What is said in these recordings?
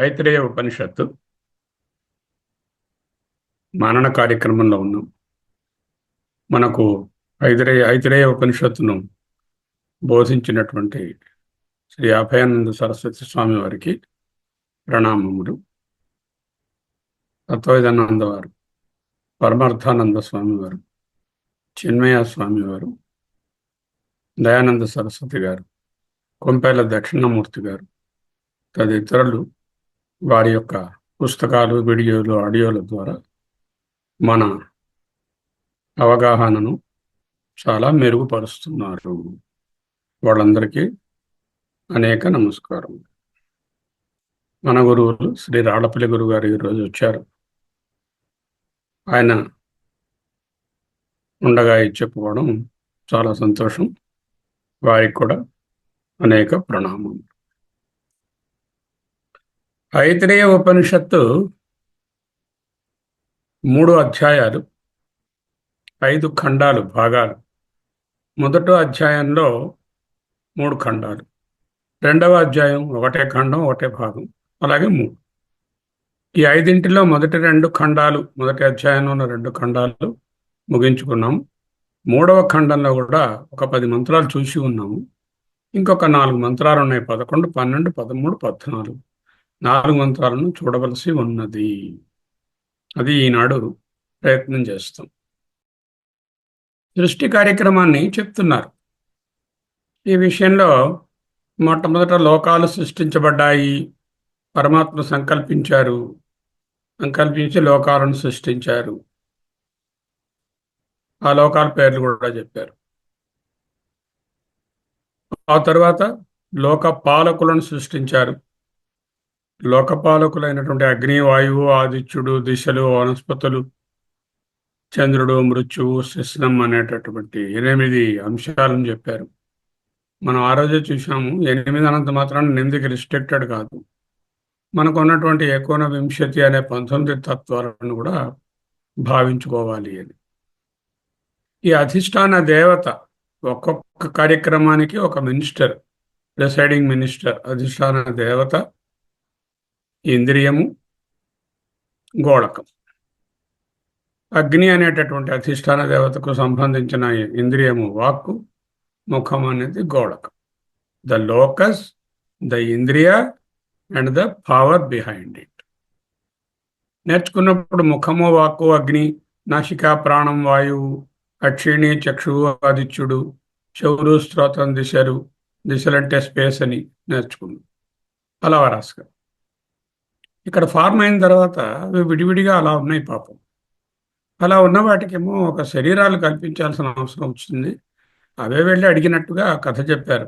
ఐతరేయ ఉపనిషత్తు మనన కార్యక్రమంలో ఉన్నాం. మనకు ఐతరేయ ఉపనిషత్తును బోధించినటువంటి శ్రీ అభయానంద సరస్వతి స్వామి వారికి ప్రణామములు. అద్వైతానంద వారు, పరమార్థానంద స్వామి వారు, చిన్మయ స్వామి వారు, దయానంద సరస్వతి గారు, కొంపేల దక్షిణామూర్తి గారు తదితరులు వారి యొక్క పుస్తకాలు, వీడియోలు, ఆడియోల ద్వారా మన అవగాహనను చాలా మెరుగుపరుస్తున్నారు. వాళ్ళందరికీ అనేక నమస్కారం. మన గురువులు శ్రీ రాళ్లపల్లి గురువు గారు ఈరోజు వచ్చారు. ఆయన ఉండగా చెప్పుకోవడం చాలా సంతోషం. వారికి కూడా అనేక ప్రణామం. ఐతరేయ ఉపనిషత్తు 3 అధ్యాయాలు, 5 ఖండాలు, భాగాలు. మొదటి అధ్యాయంలో 3 ఖండాలు, రెండవ అధ్యాయం ఒకటే ఖండం, ఒకటే భాగం, అలాగే 3. ఈ 5 మొదటి 2 ఖండాలు, మొదటి అధ్యాయంలో ఉన్న 2 ఖండాలు ముగించుకున్నాము. 3వ ఖండంలో కూడా ఒక 10 మంత్రాలు చూసి ఉన్నాము. ఇంకొక 4 మంత్రాలు ఉన్నాయి. 11, 12, 13, 14 4 మంత్రాలను చూడవలసి ఉన్నది. అది ఈనాడు ప్రయత్నం చేస్తాం. సృష్టి కార్యక్రమాన్ని చెప్తున్నారు. ఈ విషయంలో మొట్టమొదట లోకాలు సృష్టించబడ్డాయి, పరమాత్మ సంకల్పించి లోకాలను సృష్టించారు. ఆ లోకాల పేర్లు కూడా చెప్పారు. ఆ తర్వాత లోక పాలకులను సృష్టించారు. లోకపాలకులైనటువంటి అగ్ని, వాయువు, ఆదిత్యుడు, దిశలు, వనస్పతులు, చంద్రుడు, మృత్యువు, శిస్నం అనేటటువంటి 8 అంశాలను చెప్పారు. మనం ఆ రోజే చూసాము. 8 అనంత మాత్రాన్ని 8కి రిస్ట్రిక్టెడ్ కాదు. మనకు ఉన్నటువంటి 19 అనే 19 తత్వాలను కూడా భావించుకోవాలి అని. ఈ అధిష్టాన దేవత ఒక్కొక్క కార్యక్రమానికి ఒక మినిస్టర్, ప్రిసైడింగ్ మినిస్టర్. అధిష్టాన దేవత ఇంద్రియము, గోళకం. అగ్ని అనేటటువంటి అధిష్టాన దేవతకు సంబంధించిన ఇంద్రియము వాక్కు, ముఖం అనేది గోళకం. ద లోకస్, ద ఇంద్రియ and the power behind it. నేర్చుకున్నప్పుడు ముఖము, వాక్కు, అగ్ని, నాసిక, ప్రాణం, వాయువు, అక్షిణి, చక్షువు, ఆదిత్యుడు, చెవులు, శ్రోతం, దిశలంటే స్పేస్ అని నేర్చుకున్నాం. అలా వరాసుగా ఇక్కడ ఫార్మ్ అయిన తర్వాత అవి విడివిడిగా అలా ఉన్నాయి. పాపం అలా ఉన్న వాటికేమో ఒక శరీరాలు కల్పించాల్సిన అవసరం వచ్చింది. అవే వెళ్ళి అడిగినట్టుగా కథ చెప్పారు.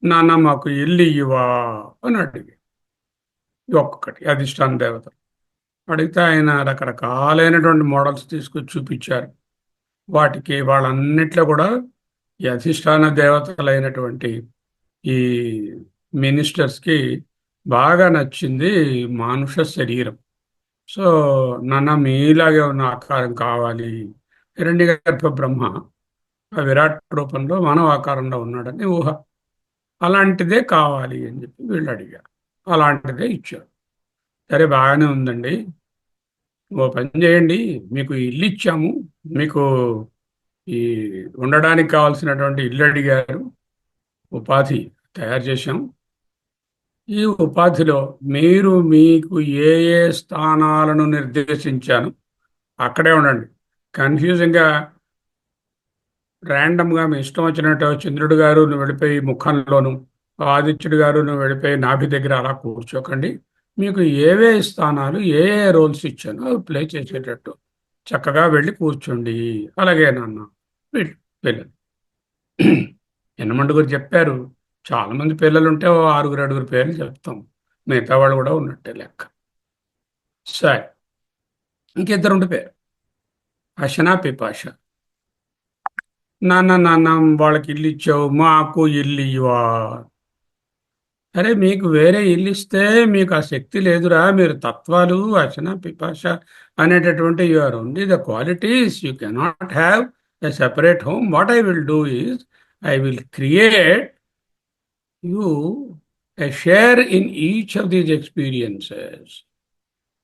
నాన్న మాకు ఇల్లు ఇవ్వా అని అడిగి ఒక్కొక్కటి అధిష్టాన దేవత అడిగితే ఆయన రకరకాలైనటువంటి మోడల్స్ తీసుకొచ్చి చూపించారు. వాటికి వాళ్ళన్నిట్లో కూడా ఈ అధిష్టాన దేవతలైనటువంటి ఈ మినిస్టర్స్కి బాగా నచ్చింది మానుష శరీరం. సో నాన్న మీలాగే ఉన్న ఆకారం కావాలి. హిరణ్యగర్భ బ్రహ్మ ఆ విరాట్ రూపంలో మానవ ఆకారంలో ఉన్నాడని ఊహ. అలాంటిదే కావాలి అని చెప్పి వీళ్ళు అడిగారు. అలాంటిదే ఇచ్చారు. సరే, బాగానే ఉందండి, ఓ పని చేయండి, మీకు ఇల్లు ఇచ్చాము, మీకు ఈ ఉండడానికి కావాల్సినటువంటి ఇల్లు అడిగారు, ఉపాధి తయారు చేశాం. ఈ ఉపాధిలో మీరు మీకు ఏ ఏ స్థానాలను నిర్దేశించాను అక్కడే ఉండండి. కన్ఫ్యూజింగ్గా ర్యాండమ్గా మీ ఇష్టం వచ్చినట్టు చంద్రుడు గారు నువ్వు వెళ్ళిపోయి ముఖంలోను, ఆదిత్యుడు గారు నువ్వు వెళ్ళిపోయి నాభి దగ్గర అలా కూర్చోకండి. మీకు ఏవే స్థానాలు, ఏ ఏ రోల్స్ ఇచ్చానో అవి ప్లే చేసేటట్టు చక్కగా వెళ్ళి కూర్చోండి. అలాగే నాన్న పిల్లలు ఎన్నమండు గారు చెప్పారు. చాలా మంది పిల్లలు ఉంటే ఓ 6 పేర్లు చెప్తాం. మిగతా వాళ్ళు కూడా ఉన్నట్టే లెక్క. సరే, ఇంకిద్దరు ఉండిపోయారు, అశనా, పిపాష. నాన్న వాళ్ళకి ఇల్లు ఇచ్చావు, మాకు ఇల్లు ఇవ్వా. అరే, మీకు వేరే ఇల్లు ఇస్తే మీకు ఆ శక్తి లేదురా. మీరు తత్వాలు, అశన, పిపాష అనేటటువంటి you are only the qualities. You cannot have a separate home. What I will do is I will create you a share in each of these experiences.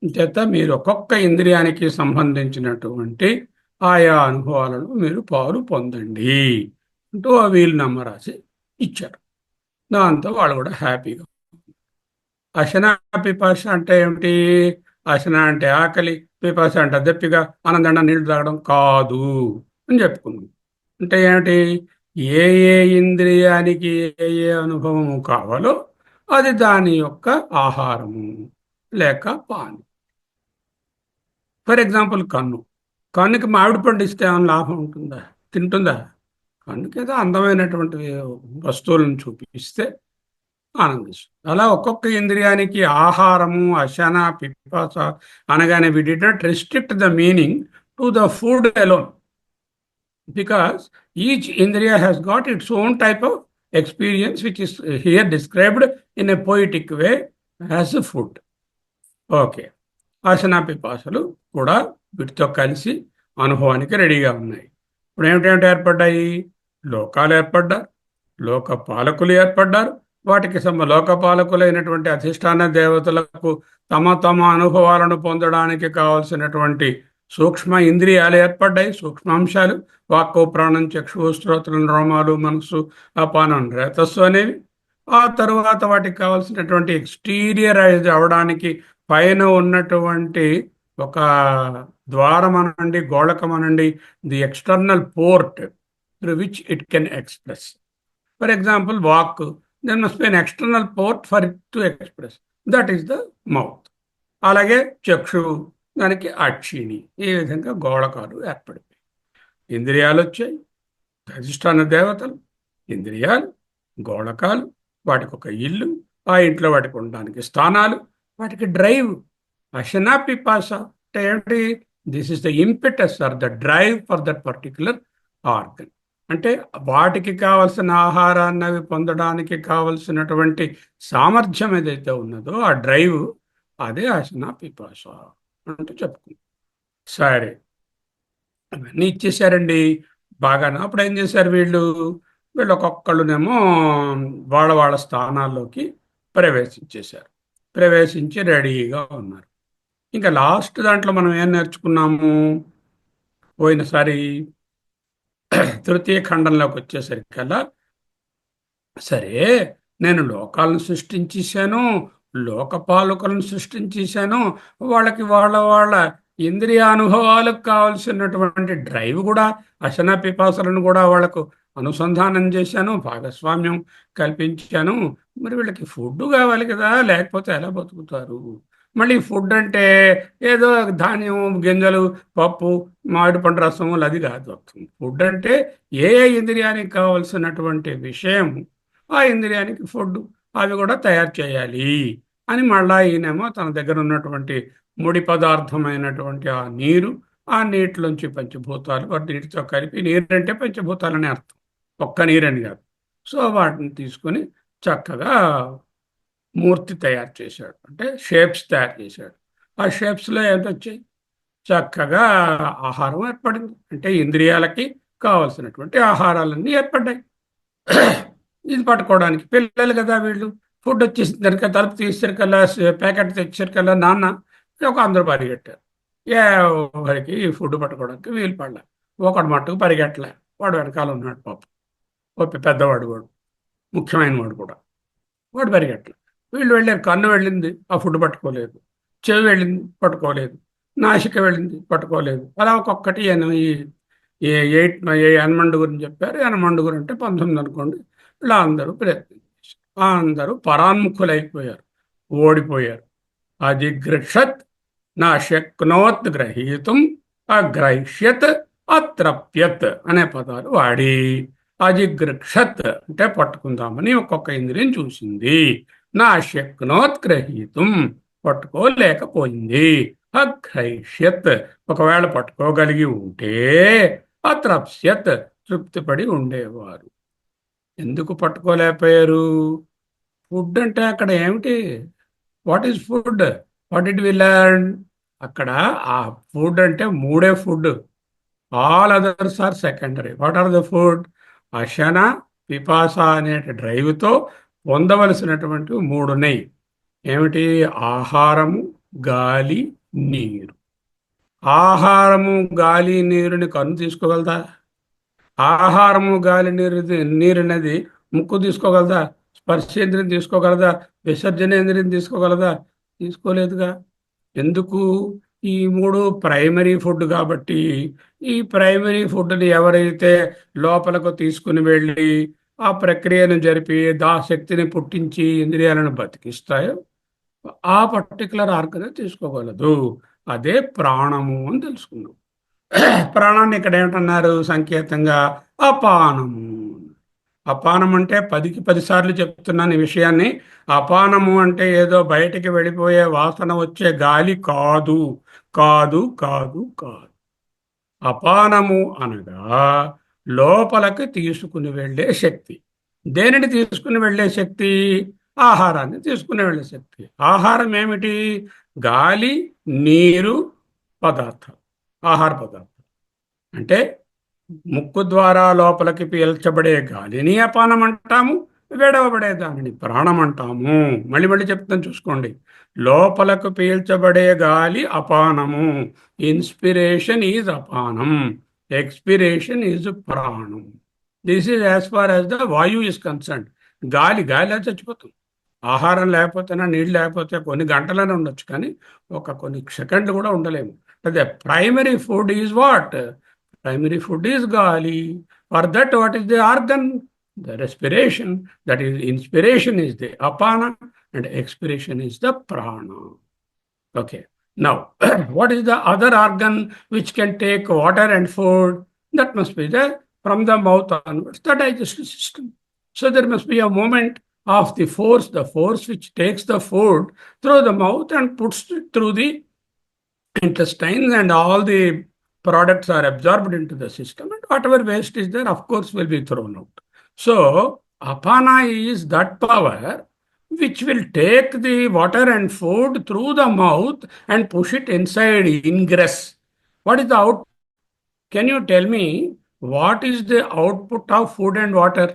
చేత మీరు ఒక్కొక్క ఇంద్రియానికి సంబంధించినటువంటి ఆయా అనుభవాలను మీరు పాలు పొందండి అంటూ ఆ వీలు నమ్మరాసి ఇచ్చారు. దాంతో వాళ్ళు కూడా హ్యాపీగా. అశన పిపాస అంటే ఏమిటి? అశన అంటే ఆకలి, పిపాస అంటే దప్పిక, ఆనందండ నీళ్లు తాగడం కాదు అని చెప్పుకున్నాం. అంటే ఏమిటి? ఏ ఏ ఇంద్రియానికి ఏ ఏ అనుభవము కావాలో అది దాని యొక్క ఆహారము లేక పాని. ఫర్ ఎగ్జాంపుల్ కన్నుకి మామిడి పండు ఇస్తే ఏమైనా లాభం ఉంటుందా? తింటుందా? కన్నుకి ఏదో అందమైనటువంటి వస్తువులను చూపిస్తే ఆనందిస్తుంది. అలా ఒక్కొక్క ఇంద్రియానికి ఆహారము, అశన, పిపాస అనగానే we did not restrict the meaning to the food alone, because each ఇంద్రియ has got its own type of experience which is here described in a poetic way as food. Okay, అశన పిపాసలు కూడా వీటితో కలిసి అనుభవానికి రెడీగా ఉన్నాయి. ఇప్పుడు ఏమిటేమిటి ఏర్పడ్డాయి? లోకాలు ఏర్పడ్డారు, లోక పాలకులు ఏర్పడ్డారు. వాటికి లోకపాలకులైనటువంటి అధిష్టాన దేవతలకు తమ తమ అనుభవాలను పొందడానికి కావలసినటువంటి సూక్ష్మ ఇంద్రియాలు ఏర్పడ్డాయి, సూక్ష్మాంశాలు. వాక్కు, ప్రాణం, చక్షువు, శ్రోత్రం, రోమాలు, మనస్సు, అపానం, రేతస్సు అనేవి. ఆ తరువాత వాటికి కావలసినటువంటి ఎక్స్టీరియరైజ్ అవడానికి పైన ఉన్నటువంటి ఒక ద్వారం అనండి, గోళకం అనండి, the external port through which it can express. For example walk, there must be an external port for it to express. That is the mouth. అలాగే చక్షువు, దానికి అక్షిణి. ఈ విధంగా గోళకాలు ఏర్పడిపోయి ఇంద్రియాలు వచ్చాయి. అధిష్టాన దేవతలు, ఇంద్రియాలు, గోళకాలు, వాటికి ఒక ఇల్లు, ఆ ఇంట్లో వాటికి ఉండడానికి స్థానాలు, వాటికి డ్రైవ్. అశన పిపాస అంటే ఏంటి? This is the impetus or the drive for that particular organ. అంటే వాటికి కావలసిన ఆహారాన్ని అవి పొందడానికి కావలసినటువంటి సామర్థ్యం ఏదైతే ఉన్నదో ఆ డ్రైవ్, అదే అశన పిపాస అంటే చెప్పుకుంది. సరే, అవన్నీ ఇచ్చేసారండి, బాగానే. అప్పుడు ఏం చేశారు వీళ్ళు ఒక్కొక్కళ్ళునేమో వాళ్ళ వాళ్ళ స్థానాల్లోకి ప్రవేశించేశారు. ప్రవేశించి రెడీగా ఉన్నారు. ఇంకా లాస్ట్ దాంట్లో మనం ఏం నేర్చుకున్నాము? పోయినసారి తృతీయ ఖండంలోకి వచ్చేసరికల్లా, సరే నేను లోకాలను సృష్టించేశాను, లోకపాలకులను సృష్టించేశాను, వాళ్ళకి వాళ్ళ వాళ్ళ ఇంద్రియ అనుభవాలకు కావలసినటువంటి డ్రైవ్ కూడా, అశన పిపాసలను కూడా వాళ్లకు అనుసంధానం చేశాను, భాగస్వామ్యం కల్పించాను. మరి వీళ్ళకి ఫుడ్ కావాలి కదా, లేకపోతే ఎలా బతుకుతారు? మళ్ళీ ఫుడ్ అంటే ఏదో ధాన్యం, గింజలు, పప్పు, మామిడి పండు రసము అది కాదు. వస్తుంది ఫుడ్ అంటే ఏ ఇంద్రియానికి కావలసినటువంటి విషయం, ఆ ఇంద్రియానికి ఫుడ్ అవి కూడా తయారు చేయాలి అని మళ్ళా ఈయనేమో తన దగ్గర ఉన్నటువంటి ముడి పదార్థమైనటువంటి ఆ నీరు, ఆ నీటిలోంచి పంచభూతాలు, వాటి నీటితో కలిపి, నీరు అంటే పంచభూతాలని అర్థం, ఒక్క నీరని కాదు. సో వాటిని తీసుకొని చక్కగా మూర్తి తయారు చేశాడు, అంటే షేప్స్ తయారు చేశాడు. ఆ షేప్స్లో ఏంటొచ్చాయి? చక్కగా ఆహారం ఏర్పడింది. అంటే ఇంద్రియాలకి కావలసినటువంటి ఆహారాలన్నీ ఏర్పడ్డాయి. ఇది పట్టుకోవడానికి పిల్లలు కదా వీళ్ళు. ఫుడ్ వచ్చేసింది కనుక తలుపు తీసేసరికల్లా, ప్యాకెట్ తెచ్చేసరికల్లా నాన్న ఒక అందరూ పరిగెట్టారు. ఎవరికి ఫుడ్ పట్టుకోవడానికి వీలు పడలే. ఒకడు మట్టుకు పరిగెట్టలే, వాడు వెనకాల ఉన్నాడు పాపం, పెద్దవాడు, వాడు ముఖ్యమైన వాడు కూడా, వాడు పరిగెట్టలే. వీళ్ళు వెళ్ళారు, కన్ను వెళ్ళింది, ఆ ఫుడ్ పట్టుకోలేదు. చెవి వెళ్ళింది, పట్టుకోలేదు. నాసిక వెళ్ళింది, పట్టుకోలేదు. అలా ఒక్కొక్కటి ఎనమండుగురు చెప్పారు. ఎనమండుగురు అంటే 19 అనుకోండి. ఇలా అందరూ ప్రయత్నించారు. అందరూ పరాన్ముఖులైపోయారు, ఓడిపోయారు. అజిఘృషత్ నా శక్నోత్ గ్రహీతం అగ్రహిష్యత్ అత్రప్యత్ అనే పదాలు వాడి అజిఘృషత్ అంటే పట్టుకుందామని ఒక్కొక్క ఇంద్రియం చూసింది. నా శక్నోత్ గ్రహీతం పట్టుకోలేకపోయింది. అగ్రహిష్యత్ ఒకవేళ పట్టుకోగలిగి ఉంటే అత్రప్స్యత్ తృప్తిపడి ఉండేవారు. ఎందుకు పట్టుకోలేకపోయారు? ఫుడ్ అంటే అక్కడ ఏమిటి? What is food? What did we learn? అక్కడ ఆ ఫుడ్ అంటే మూడే food, all others are secondary. What are the food? అశన పిపాస అనే డ్రైవ్తో పొందవలసినటువంటి మూడు ఉన్నాయి. ఏమిటి? ఆహారము, గాలి, నీరు. ఆహారము, గాలి, నీరుని కన్ను తీసుకోగలదా? ఆహారము, గాలి, నీరు అనేది ముక్కు తీసుకోగలదా? స్పర్శేంద్రియం తీసుకోగలదా? విసర్జనేంద్రియం తీసుకోగలదా? తీసుకోలేదుగా. ఎందుకు? ఈ మూడు ప్రైమరీ ఫుడ్ కాబట్టి, ఈ ప్రైమరీ ఫుడ్ని ఎవరైతే లోపలకు తీసుకుని వెళ్ళి ఆ ప్రక్రియను జరిపి శక్తిని పుట్టించి ఇంద్రియాలను బతికిస్తాయో ఆ పర్టికులర్ ఆర్గనే తీసుకోగలదు. అదే ప్రాణము అని తెలుసుకున్నాం. ప్రాణాన్ని ఇక్కడ ఏమిటన్నారు సంకేతంగా? అపానము. అపానం అంటే 10కి 10 సార్లు చెప్తున్నాను ఈ విషయాన్ని. అపానము అంటే ఏదో బయటికి వెళ్ళిపోయే వాసన వచ్చే గాలి కాదు, కాదు, కాదు, కాదు. అపానము అనగా లోపలికి తీసుకుని వెళ్ళే శక్తి. దేనిని తీసుకుని వెళ్ళే శక్తి? ఆహారాన్ని తీసుకుని వెళ్ళే శక్తి. ఆహారం ఏమిటి? గాలి, నీరు, పదార్థం. ఆహార పదార్థం అంటే ముక్కు ద్వారా లోపలికి పీల్చబడే గాలిని అపానం అంటాము, విడవబడే దానిని ప్రాణం అంటాము. మళ్ళీ మళ్ళీ చెప్తాను చూసుకోండి. లోపలకు పీల్చబడే గాలి అపానము. ఇన్స్పిరేషన్ ఈజ్ అపానం, ఎక్స్పిరేషన్ ఈజ్ ప్రాణం. This is as far as the వాయు ఈజ్ కన్సర్న్. గాలి చచ్చిపోతుంది. ఆహారం లేకపోతేనా, నీళ్ళు లేకపోతే కొన్ని గంటలనే ఉండొచ్చు, కానీ కొన్ని సెకండ్లు కూడా ఉండలేము. అదే primary food is what? Primary food is gali. For that, what is the organ? The respiration. That is, inspiration is the apana and expiration is the prana. Okay. Now, what is the other organ which can take water and food? That must be there from the mouth onwards, the digestive system. So there must be a movement of the force which takes the food through the mouth and puts it through the intestines, and all the products are absorbed into the system, and whatever waste is there, of course, will be thrown out. So apana is that power which will take the water and food through the mouth and push it inside, ingress. What is the output? Can you tell me what is the output of food and water?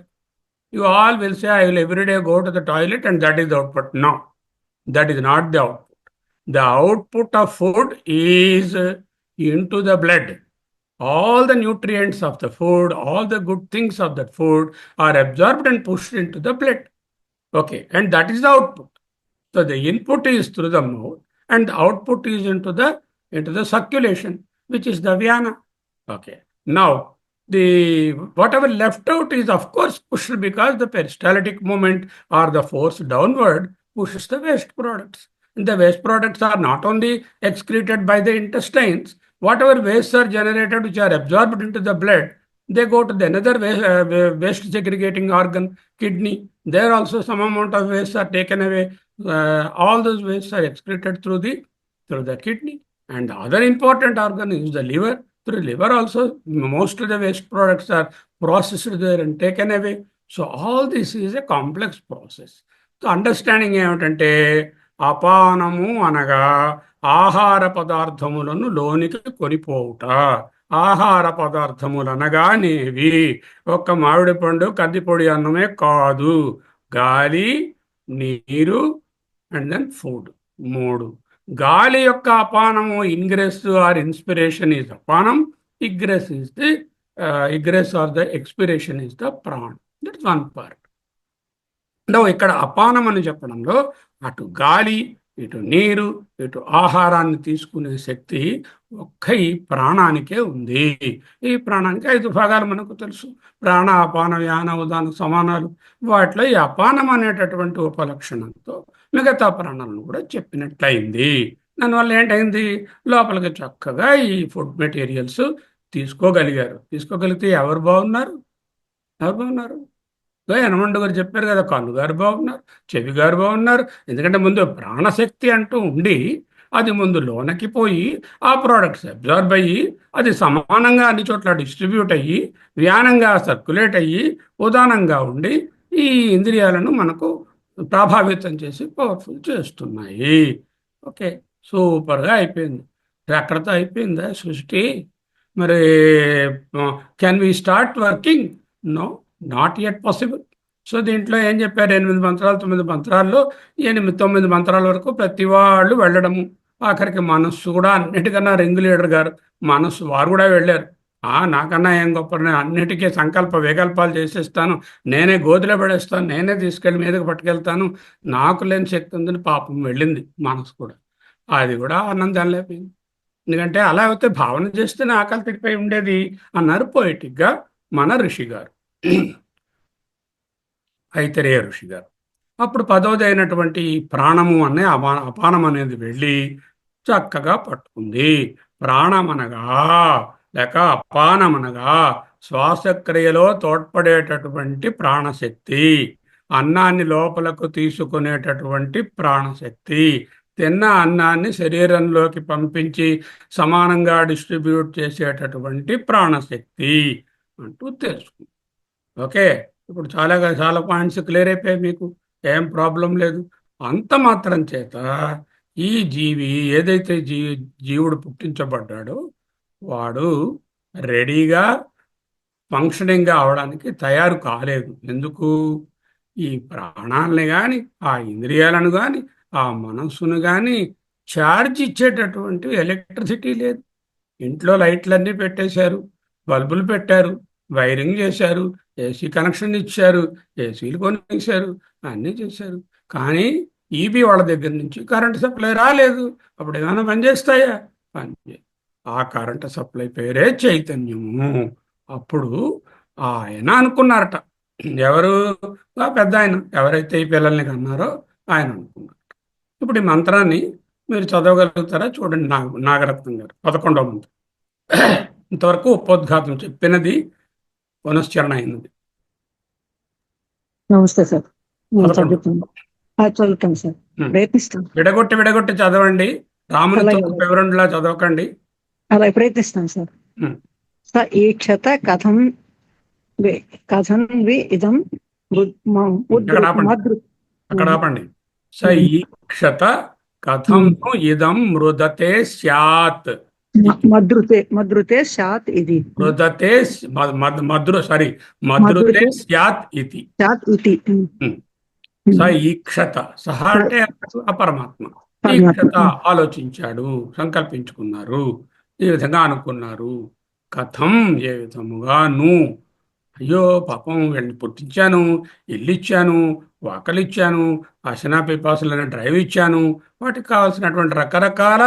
You all will say, I will every day go to the toilet and that is the output. No, that is not the output. The output of food is into the blood. All the nutrients of the food, all the good things of that food are absorbed and pushed into the blood. Okay, and that is the output. So the input is through the mouth and the output is into the circulation, which is the vyana. Okay, now the whatever left out is of course pushed, because the peristaltic movement or the force downward pushes the waste products. And the waste products are not only excreted by the intestines. Whatever wastes are generated which are absorbed into the blood, they go to the another waste segregating organ, kidney. There also some amount of wastes are taken away. All those wastes are excreted through the kidney. And the other important organ is the liver. Through liver also, most of the waste products are processed there and taken away. So all this is a complex process. So understanding ఏమిటంటే అపానము అనగా ఆహార పదార్థములను లోనికి కొనిపోవుట. ఆహార పదార్థములు అనగానేవి ఒక్క మామిడి పండు, కందిపొడి అన్నమే కాదు. గాలి, నీరు అండ్ దెన్ ఫుడ్. మూడు. గాలి యొక్క అపానము ఇంగ్రెస్ ఆర్ ఇన్స్పిరేషన్ ఈజ్ అపానం, egress or the expiration is the ప్రాణం. That's one part. ఇక్కడ అపానం అని చెప్పడంలో అటు గాలి, ఇటు నీరు, ఇటు ఆహారాన్ని తీసుకునే శక్తి ఒక్క ఈ ప్రాణానికే ఉంది. ఈ ప్రాణానికి 5 భాగాలు మనకు తెలుసు. ప్రాణ, అపాన, వ్యాన, ఉదాన సమానాలు. వాటిలో ఈ అపానం అనేటటువంటి ఉపలక్షణంతో మిగతా ప్రాణాలను కూడా చెప్పినట్లయింది. దానివల్ల ఏంటైంది? లోపలికి చక్కగా ఈ ఫుడ్ మెటీరియల్స్ తీసుకోగలిగితే ఎవరు బాగున్నారు? యనమండు గారు చెప్పారు కదా, కన్ను గారు బాగున్నారు, చెవి గారు బాగున్నారు. ఎందుకంటే ముందు ప్రాణశక్తి అంటూ ఉండి అది ముందు లోనకి పోయి ఆ ప్రోడక్ట్స్ అబ్జార్బ్ అయ్యి అది సమానంగా అన్ని చోట్ల డిస్ట్రిబ్యూట్ అయ్యి వ్యానంగా సర్క్యులేట్ అయ్యి ఉదానంగా ఉండి ఈ ఇంద్రియాలను మనకు ప్రభావితం చేసి పవర్ఫుల్ చేస్తున్నాయి. ఓకే, సూపర్గా అయిపోయింది. అక్కడతో అయిపోయిందా సృష్టి? మరి can we start working? No, not yet possible. So దీంట్లో ఏం చెప్పారు, 8 మంత్రాలు 9 మంత్రాల్లో 9 మంత్రాల వరకు ప్రతి వాళ్ళు వెళ్ళడము. ఆఖరికి మనస్సు కూడా అన్నిటికన్నా రింగ్ లీడర్ గారు మనస్సు వారు కూడా వెళ్ళారు. నాకన్నా ఏం గొప్ప, నేను అన్నిటికీ సంకల్ప వికల్పాలు చేసేస్తాను, నేనే గోతిలో పడేస్తాను, నేనే తీసుకెళ్ళి మీదకి పట్టుకెళ్తాను, నాకు లేని శక్తి ఉందని పాపం వెళ్ళింది మనసు కూడా. అది కూడా అన్నం తినలేకపోయింది. ఎందుకంటే అలా అయితే భావన చేస్తేనే ఆకలి తిరిగిపోయి ఉండేది అన్నారు పోయిటిక్గా మన ఋషి గారు, ఐతరేయ ఋషి గారు. అప్పుడు 10వది అయినటువంటి ఈ ప్రాణము అనే అపానం అనేది వెళ్ళి చక్కగా పట్టుకుంది. ప్రాణమనగా లేక అపానమనగా శ్వాసక్రియలో తోడ్పడేటటువంటి ప్రాణశక్తి, అన్నాన్ని లోపలకు తీసుకునేటటువంటి ప్రాణశక్తి, తిన్న అన్నాన్ని శరీరంలోకి పంపించి సమానంగా డిస్ట్రిబ్యూట్ చేసేటటువంటి ప్రాణశక్తి అంటూ తెలుసుకుంది. ఓకే, ఇప్పుడు చాలా చాలా పాయింట్స్ క్లియర్ అయిపోయాయి మీకు, ఏం ప్రాబ్లం లేదు. అంత మాత్రం చేత ఈ జీవి ఏదైతే జీవుడు పుట్టించబడ్డాడో వాడు రెడీగా ఫంక్షనింగ్గా అవడానికి తయారు కాలేదు. ఎందుకు? ఈ ప్రాణాలని కానీ ఆ ఇంద్రియాలను కానీ ఆ మనస్సును కానీ ఛార్జ్ ఇచ్చేటటువంటి ఎలక్ట్రిసిటీ లేదు. ఇంట్లో లైట్లన్నీ పెట్టేశారు, బల్బులు పెట్టారు, వైరింగ్ చేశారు, ఏసీ కనెక్షన్ ఇచ్చారు, ఏసీలు కొనేశారు, అన్నీ చేశారు. కానీ ఈబీ వాళ్ళ దగ్గర నుంచి కరెంట్ సప్లై రాలేదు. అప్పుడు ఏమైనా పనిచేస్తాయా? పనిచేయ. ఆ కరెంట్ సప్లై పేరే చైతన్యము. అప్పుడు ఆయన అనుకున్నారట, ఎవరు? ఆ పెద్ద ఆయన, ఎవరైతే ఈ పిల్లల్ని కన్నారో ఆయన అనుకున్నారు. ఇప్పుడు ఈ మంత్రాన్ని మీరు చదవగలుగుతారా? చూడండి, నాగరత్నం గారు 11వ మంత్రం. ఇంతవరకు ఉపోద్ఘాతం చెప్పినది పునశ్చరణ అయినది. నమస్తే సార్, చదువుతాను సార్, ప్రయత్నిస్తాను. విడగొట్టి చదవండి, రాముని వివరణలా చదవకండి. అలా ప్రయత్నిస్తాను సార్. స ఈక్షత కథం వి ఇదం అక్కడ ఆపండి. స ఈక్షత కథం ఇదం మృదతే స్యాత్. మద్రుతే స్యాత్ ఇది. మృదతే మద్రుతే స్యాత్ ఇది. స ఈక్షత, సహ అంటే అపరమాత్మ. ఈక్షత ఆలోచించాడు, సంకల్పించుకున్నారు, ఈ విధంగా అనుకున్నారు. కథం ఏ విధముగాను, అయ్యో పాపం వీళ్ళని పుట్టించాను, ఇల్లు ఇచ్చాను, వాకలిచ్చాను, అశనా పిపాసులైన డ్రైవ్ ఇచ్చాను, వాటికి కావాల్సినటువంటి రకరకాల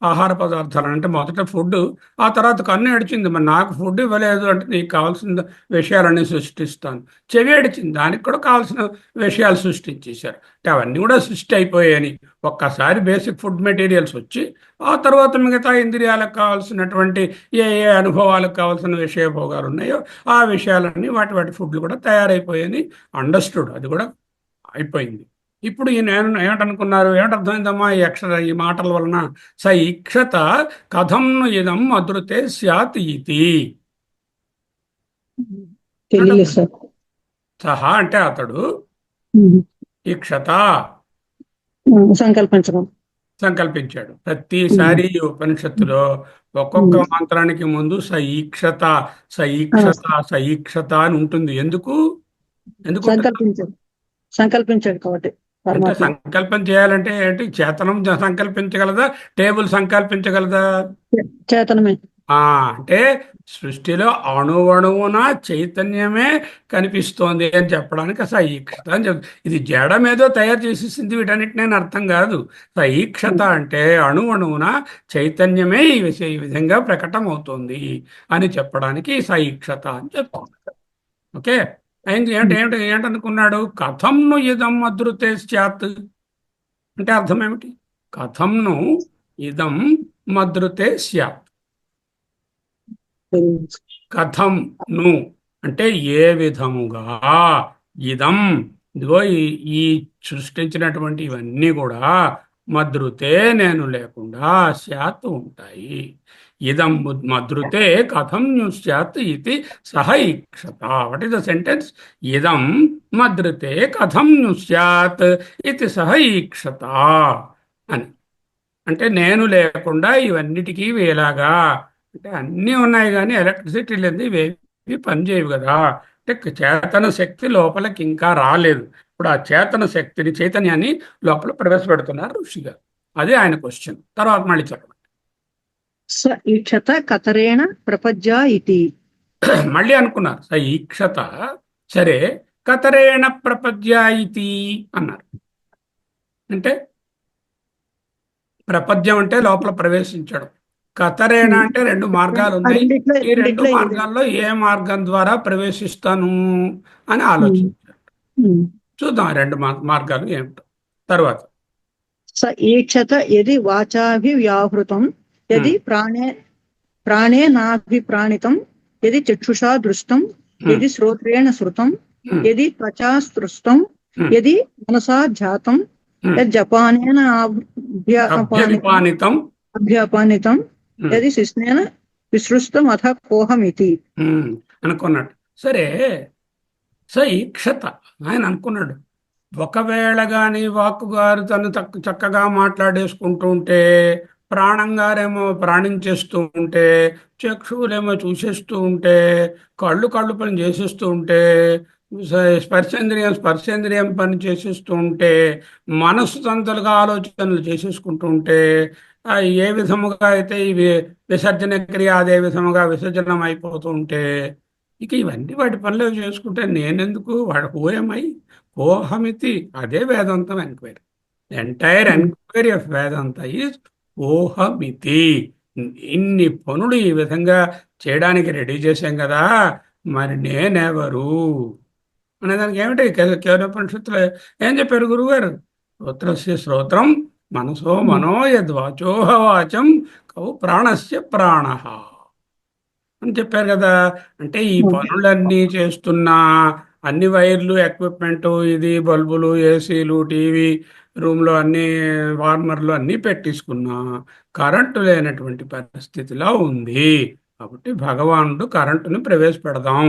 ఆహార పదార్థాలు, అంటే మొదట ఫుడ్, ఆ తర్వాత కన్ను ఏడిచింది, మరి నాకు ఫుడ్ ఇవ్వలేదు అంటే నీకు కావాల్సిన విషయాలన్నీ సృష్టిస్తాను. చెవి ఏడిచింది, దానికి కూడా కావాల్సిన విషయాలు సృష్టించేశారు. అంటే అవన్నీ కూడా సృష్టి అయిపోయాయని ఒక్కసారి బేసిక్ ఫుడ్ మెటీరియల్స్ వచ్చి, ఆ తర్వాత మిగతా ఇంద్రియాలకు కావాల్సినటువంటి ఏ ఏ అనుభవాలకు కావాల్సిన విషయ భోగాలు ఉన్నాయో ఆ విషయాలన్నీ వాటి ఫుడ్లు కూడా తయారైపోయాయని అండర్స్టూడ్, అది కూడా అయిపోయింది. ఇప్పుడు ఈ నేను ఏమిటనుకున్నారు, ఏమిటర్థమైందమ్మా ఈ మాటల వలన? స ఈక్షత కథం ఇదం అదృతే స్యాత్ ఇతి. సహా అంటే అతడు, ఈక్షత సంకల్పించాడు. ప్రతిసారి ఉపనిషత్తులో ఒక్కొక్క మంత్రానికి ముందు స ఈక్షత అని ఉంటుంది. ఎందుకు సంకల్పించాడు కాబట్టి. సంకల్పం చేయాలంటే ఏంటి? చేతనం సంకల్పించగలదా? టేబుల్ సంకల్పించగలదా? చేతనమే. అంటే సృష్టిలో అణువణువున చైతన్యమే కనిపిస్తోంది అని చెప్పడానికి సైక్షత అని చెప్తుంది. ఇది జడం ఏదో తయారు చేసేసింది వీటన్నిటిని అర్థం కాదు. సైక్షత అంటే అణువణువున చైతన్యమే ఈ విధంగా ప్రకటన అవుతుంది అని చెప్పడానికి సైక్షత అని చెప్తుంది. ఓకే, అయింది. ఏంటనుకున్నాడు? కథంను ఇదం అదృతే స్యాత్ అంటే అర్థం ఏమిటి? కథంను ఇదం మద్రుతే స్యాత్. కథంను అంటే ఏ విధముగా, ఇదం ఇదిగో ఈ సృష్టించినటువంటి ఇవన్నీ కూడా మద్రుతే నేను లేకుండా స్యాత్ ఉంటాయి. ఇదం మద్రుతే కథం స్యాత్ ఇది సహ ఈక్షత. What is the sentence? ఇదం మద్రుతే కథం స్యాత్ ఇది సహ ఈక్షత అని. అంటే నేను లేకుండా ఇవన్నిటికీ వేలాగా, అంటే అన్నీ ఉన్నాయి కానీ ఎలక్ట్రిసిటీ లేదు, ఇవేవి పనిచేయవు కదా. అంటే చేతన శక్తి లోపలికి ఇంకా రాలేదు. ఇప్పుడు ఆ చేతన శక్తిని, చైతన్యాన్ని లోపల ప్రవేశపెడుతున్నారు ఋషి గారు. అదే ఆయన క్వశ్చన్. తర్వాత మళ్ళీ చెప్పండి. స ఈక్షత కతరేణ ప్రపజ్యా ఇతి. మళ్ళీ అనుకున్నారు స ఈక్షత, సరే, కతరేణ ప్రపద్య ఇతి అన్నారు. అంటే ప్రపద్యం అంటే లోపల ప్రవేశించడం, కతరేణ అంటే రెండు మార్గాలు ఆ ఉన్నాయి. రెండిట్లో ఈ రెండు రెండిట్లో ఏది? మార్గాల్లో ఏ మార్గం ద్వారా ప్రవేశిస్తాను అని ఉమ్, ఆలోచించారు. ఉమ్. చూద్దాం ఆ రెండు మార్గాలు ఏమిటో తర్వాత. స ఈక్షత యది వాచాభివ్యాహృతం, యది ఉమ్, ప్రాణేనాభిప్రాణితం, యది చక్షుషా దృష్టం, ఉమ్, యది శ్రోత్రేణ శృతం, ఉమ్, యది త్వచా స్పృష్టం, ఉమ్, యది మనసా జాతం, ఉమ్. యజ్జపానేన అభ్యాపానితం అభ్యవిపానితం. అభ్యాపానితం, ఉమ్, యది శిస్నేన విసృష్టం అథ కోహమితి. ఉమ్, అనుకున్నాడు. సరే, స ఈక్షత, ఆయన అనుకున్నాడు, ఒకవేళ గాని వాక్కు గారు తను చక్కగా మాట్లాడేసుకుంటూ ఉంటే, ప్రాణం గారేమో ప్రాణించేస్తూ ఉంటే, చక్షువులేమో చూసేస్తూ ఉంటే, కళ్ళు కళ్ళు పని చేసేస్తూ ఉంటే, స్పర్శేంద్రియం పని చేసేస్తూ ఉంటే, మనస్సు తంతలుగా ఆలోచనలు చేసేసుకుంటూ ఉంటే, ఆ, ఏ విధముగా అయితే ఇవి విసర్జన క్రియ అదే విధముగా విసర్జనం అయిపోతూ ఉంటే, ఇక ఇవన్నీ వాటి పనులు చేసుకుంటే నేనెందుకు, వాడు హూయమై ఓహమితి. అదే వేదాంతం enquiry. Entire enquiry of Vedanta is ఓహమితి. ఇన్ని పనులు ఈ విధంగా చేయడానికి రెడీ చేశాం కదా, మరి నేనెవరు అనేదానికి ఏమిటి కేవలోపనిషత్తులు ఏం చెప్పారు గురువుగారు? శ్రోత్రస్య శ్రోత్రం మనసో మనో యద్వాచోహ వాచం కౌ ప్రాణస్య ప్రాణ అని చెప్పారు కదా. అంటే ఈ పనులన్నీ చేస్తున్నా, అన్ని వైర్లు, ఎక్విప్మెంట్, ఇది బల్బులు, ఏసీలు, టీవీ రూమ్లో అన్ని వార్మర్లు అన్నీ పెట్టించుకున్నా కరెంటు లేనటువంటి పరిస్థితిలో ఉంది. కాబట్టి భగవానుడు కరెంటుని ప్రవేశపెడదాం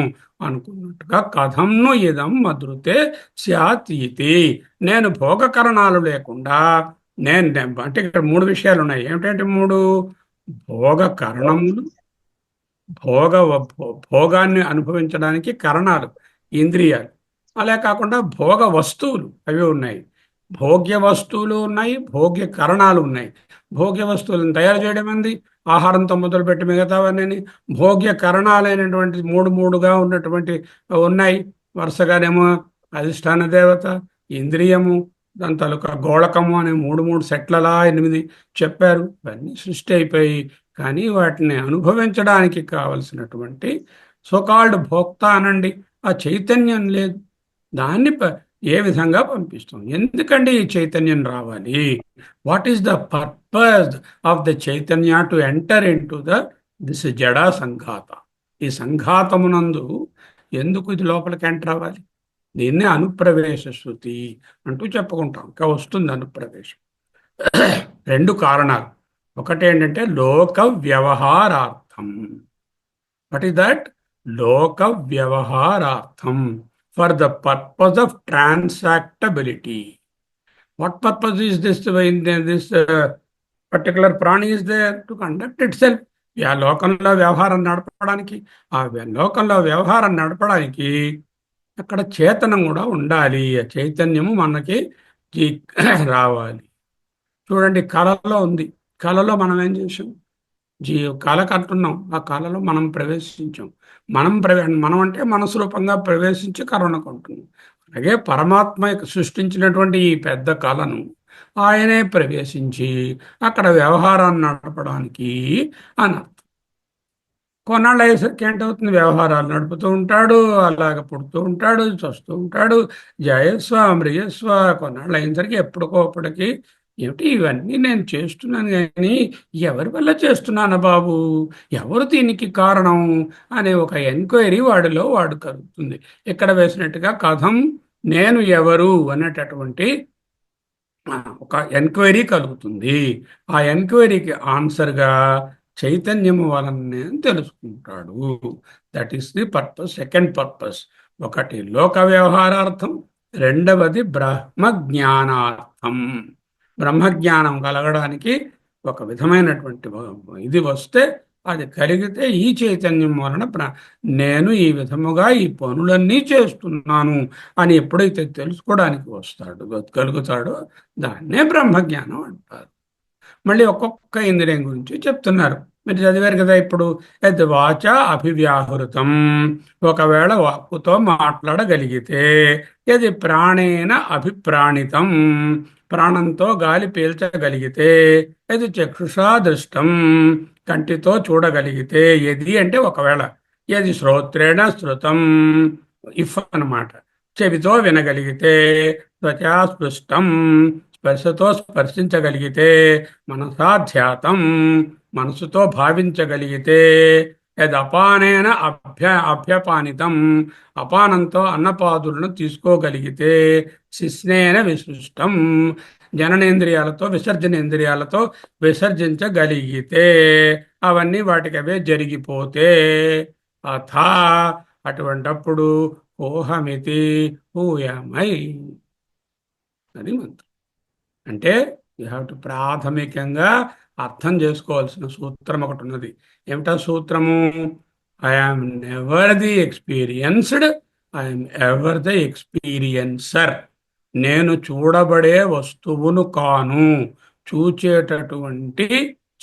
అనుకున్నట్టుగా కథంను ఇదం మధురితే స్యాత్ ఇతి. నేను భోగకరణాలు లేకుండా అంటే ఇక్కడ మూడు విషయాలు ఉన్నాయి. ఏమిటంటే మూడు: భోగ కరణములు, భోగ భోగాన్ని అనుభవించడానికి కరణాలు, ఇంద్రియాలు. అలా కాకుండా భోగ వస్తువులు అవి ఉన్నాయి. భోగ్య వస్తువులు ఉన్నాయి, భోగ్య కరణాలు ఉన్నాయి. భోగ్య వస్తువులను తయారు చేయడం ఏంది, ఆహారంతో మొదలుపెట్టి మిగతావన్నీ. భోగ్య కరణాలైనటువంటి మూడు మూడుగా ఉన్నటువంటి ఉన్నాయి వరుసగానేమో: అధిష్టాన దేవత, ఇంద్రియము, దాని తాలూకా గోళకము అనే మూడు మూడు సెట్లలా 8 చెప్పారు. ఇవన్నీ సృష్టి అయిపోయి, కానీ వాటిని అనుభవించడానికి కావలసినటువంటి సోకాల్డ్ భోక్త అనండి, ఆ చైతన్యం లేదు. దాన్ని ఏ విధంగా పంపిస్తాం? ఎందుకండి ఈ చైతన్యం రావాలి? What is the purpose of the చైతన్య to enter into this జడా సంఘాత? ఈ సంఘాతమునందు ఎందుకు ఇది లోపలికి ఎంటర్ అవ్వాలి? దీన్నే అనుప్రవేశ శృతి అంటూ చెప్పుకుంటాం. ఇంకా వస్తుంది అనుప్రవేశం. రెండు కారణాలు. ఒకటి ఏంటంటే లోక వ్యవహారార్థం. What is that? లోక వ్యవహారార్థం, for the purpose of transactability. What purpose is this particular ప్రాణి is there to conduct itself. ఆ లోకంలో వ్యవహారం నడపడానికి, ఆ లోకంలో వ్యవహారం నడపడానికి అక్కడ చేతనం కూడా ఉండాలి. ఆ చైతన్యము మనకి రావాలి. చూడండి, కళలో ఉంది. కళలో మనం ఏం చేసాం? కళ కట్టున్నాం. ఆ కళలో మనం ప్రవేశించాం. మనం అంటే మనసు రూపంగా ప్రవేశించి కళను కొంటున్నాం. అలాగే పరమాత్మ సృష్టించినటువంటి ఈ పెద్ద కళను ఆయనే ప్రవేశించి అక్కడ వ్యవహారాన్ని నడపడానికి అని. కొన్నాళ్ళు అయ్యేసరికి ఏంటవుతుంది? వ్యవహారాలు నడుపుతూ ఉంటాడు, అలాగ పుడుతూ ఉంటాడు, చస్తూ ఉంటాడు, జయస్వ మ్రియస్వ. కొన్నాళ్ళు అయినసరికి ఎప్పటికోప్పటికి ఏమిటి ఇవన్నీ నేను చేస్తున్నాను, కానీ ఎవరి వల్ల చేస్తున్నాను బాబు, ఎవరు దీనికి కారణం అనే ఒక ఎంక్వైరీ వాడు కలుగుతుంది. ఇక్కడ వేసినట్టుగా కథం నేను ఎవరు అనేటటువంటి ఒక ఎంక్వైరీ కలుగుతుంది. ఆ ఎంక్వైరీకి ఆన్సర్గా చైతన్యము వలన తెలుసుకుంటాడు. That is the purpose. Second purpose, ఒకటి లోక వ్యవహారార్థం, రెండవది బ్రహ్మ జ్ఞానార్థం. బ్రహ్మజ్ఞానం కలగడానికి ఒక విధమైనటువంటి ఇది వస్తే అది కలిగితే ఈ చైతన్యం వలన నేను ఈ విధముగా ఈ పనులన్నీ చేస్తున్నాను అని ఎప్పుడైతే తెలుసుకోవడానికి కలుగుతాడో దాన్నే బ్రహ్మజ్ఞానం అంటారు. మళ్ళీ ఒక్కొక్క ఇంద్రియం గురించి చెప్తున్నారు. మీరు చదివారు కదా ఇప్పుడు. యద్ వాచ అభివ్యాహృతం, ఒకవేళ వాక్కుతో మాట్లాడగలిగితే. యది ప్రాణేన అభిప్రాణితం, ప్రాణంతో గాలి పీల్చగలిగితే. యది చక్షుషా దృష్టం, కంటితో చూడగలిగితే. యది అంటే ఒకవేళ. యది శ్రోత్రేణ శృతం, ఇఫ్ అన్నమాట. చెవితో వినగలిగితే. త్వచా స్పృష్టం, స్పర్శతో స్పర్శించగలిగితే. మనసా ధ్యాతం, మనసుతో భావించగలిగితే. యదపానేన అభ్యపానితం, అపానంతో అన్నపాదులను తీసుకోగలిగితే. శిస్నేన విసృష్టం, జననేంద్రియాలతో విసర్జనేంద్రియాలతో విసర్జించగలిగితే. అవన్నీ వాటికి అవే జరిగిపోతే. అథా, అటువంటప్పుడు ఓహమితి, హూయమై. అది మంత్రం. అంటే యూ హ్యావ్ టు ప్రాథమికంగా అర్థం చేసుకోవాల్సిన సూత్రం ఒకటి ఉన్నది. ఏమిటా సూత్రము? I'm never the experienced, I'm ever the experiencer. నేను చూడబడే వస్తువును కాను, చూచేటటువంటి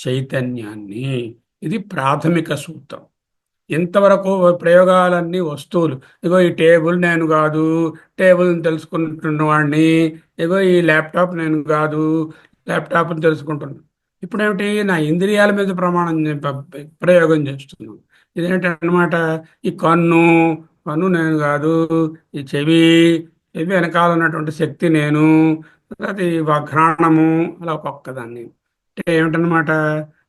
చైతన్యాన్ని. ఇది ప్రాథమిక సూత్రం. ఇంతవరకు ప్రయోగాలన్నీ వస్తువులు. ఇగో ఈ టేబుల్ నేను కాదు, టేబుల్ని తెలుసుకుంటున్న వాడిని. ఇగో ఈ ల్యాప్టాప్ నేను కాదు, ల్యాప్టాప్ని తెలుసుకుంటున్నాను. ఇప్పుడేమిటి? నా ఇంద్రియాల మీద ప్రయోగం చేస్తున్నాను. ఇదేంటన్నమాట? ఈ కన్ను, కన్ను నేను కాదు. ఈ చెవి, చెవి వెనకాల ఉన్నటువంటి శక్తి నేను. అది ఘ్రాణము, అలా ఒక్కొక్కదాన్ని. అంటే ఏమిటన్నమాట?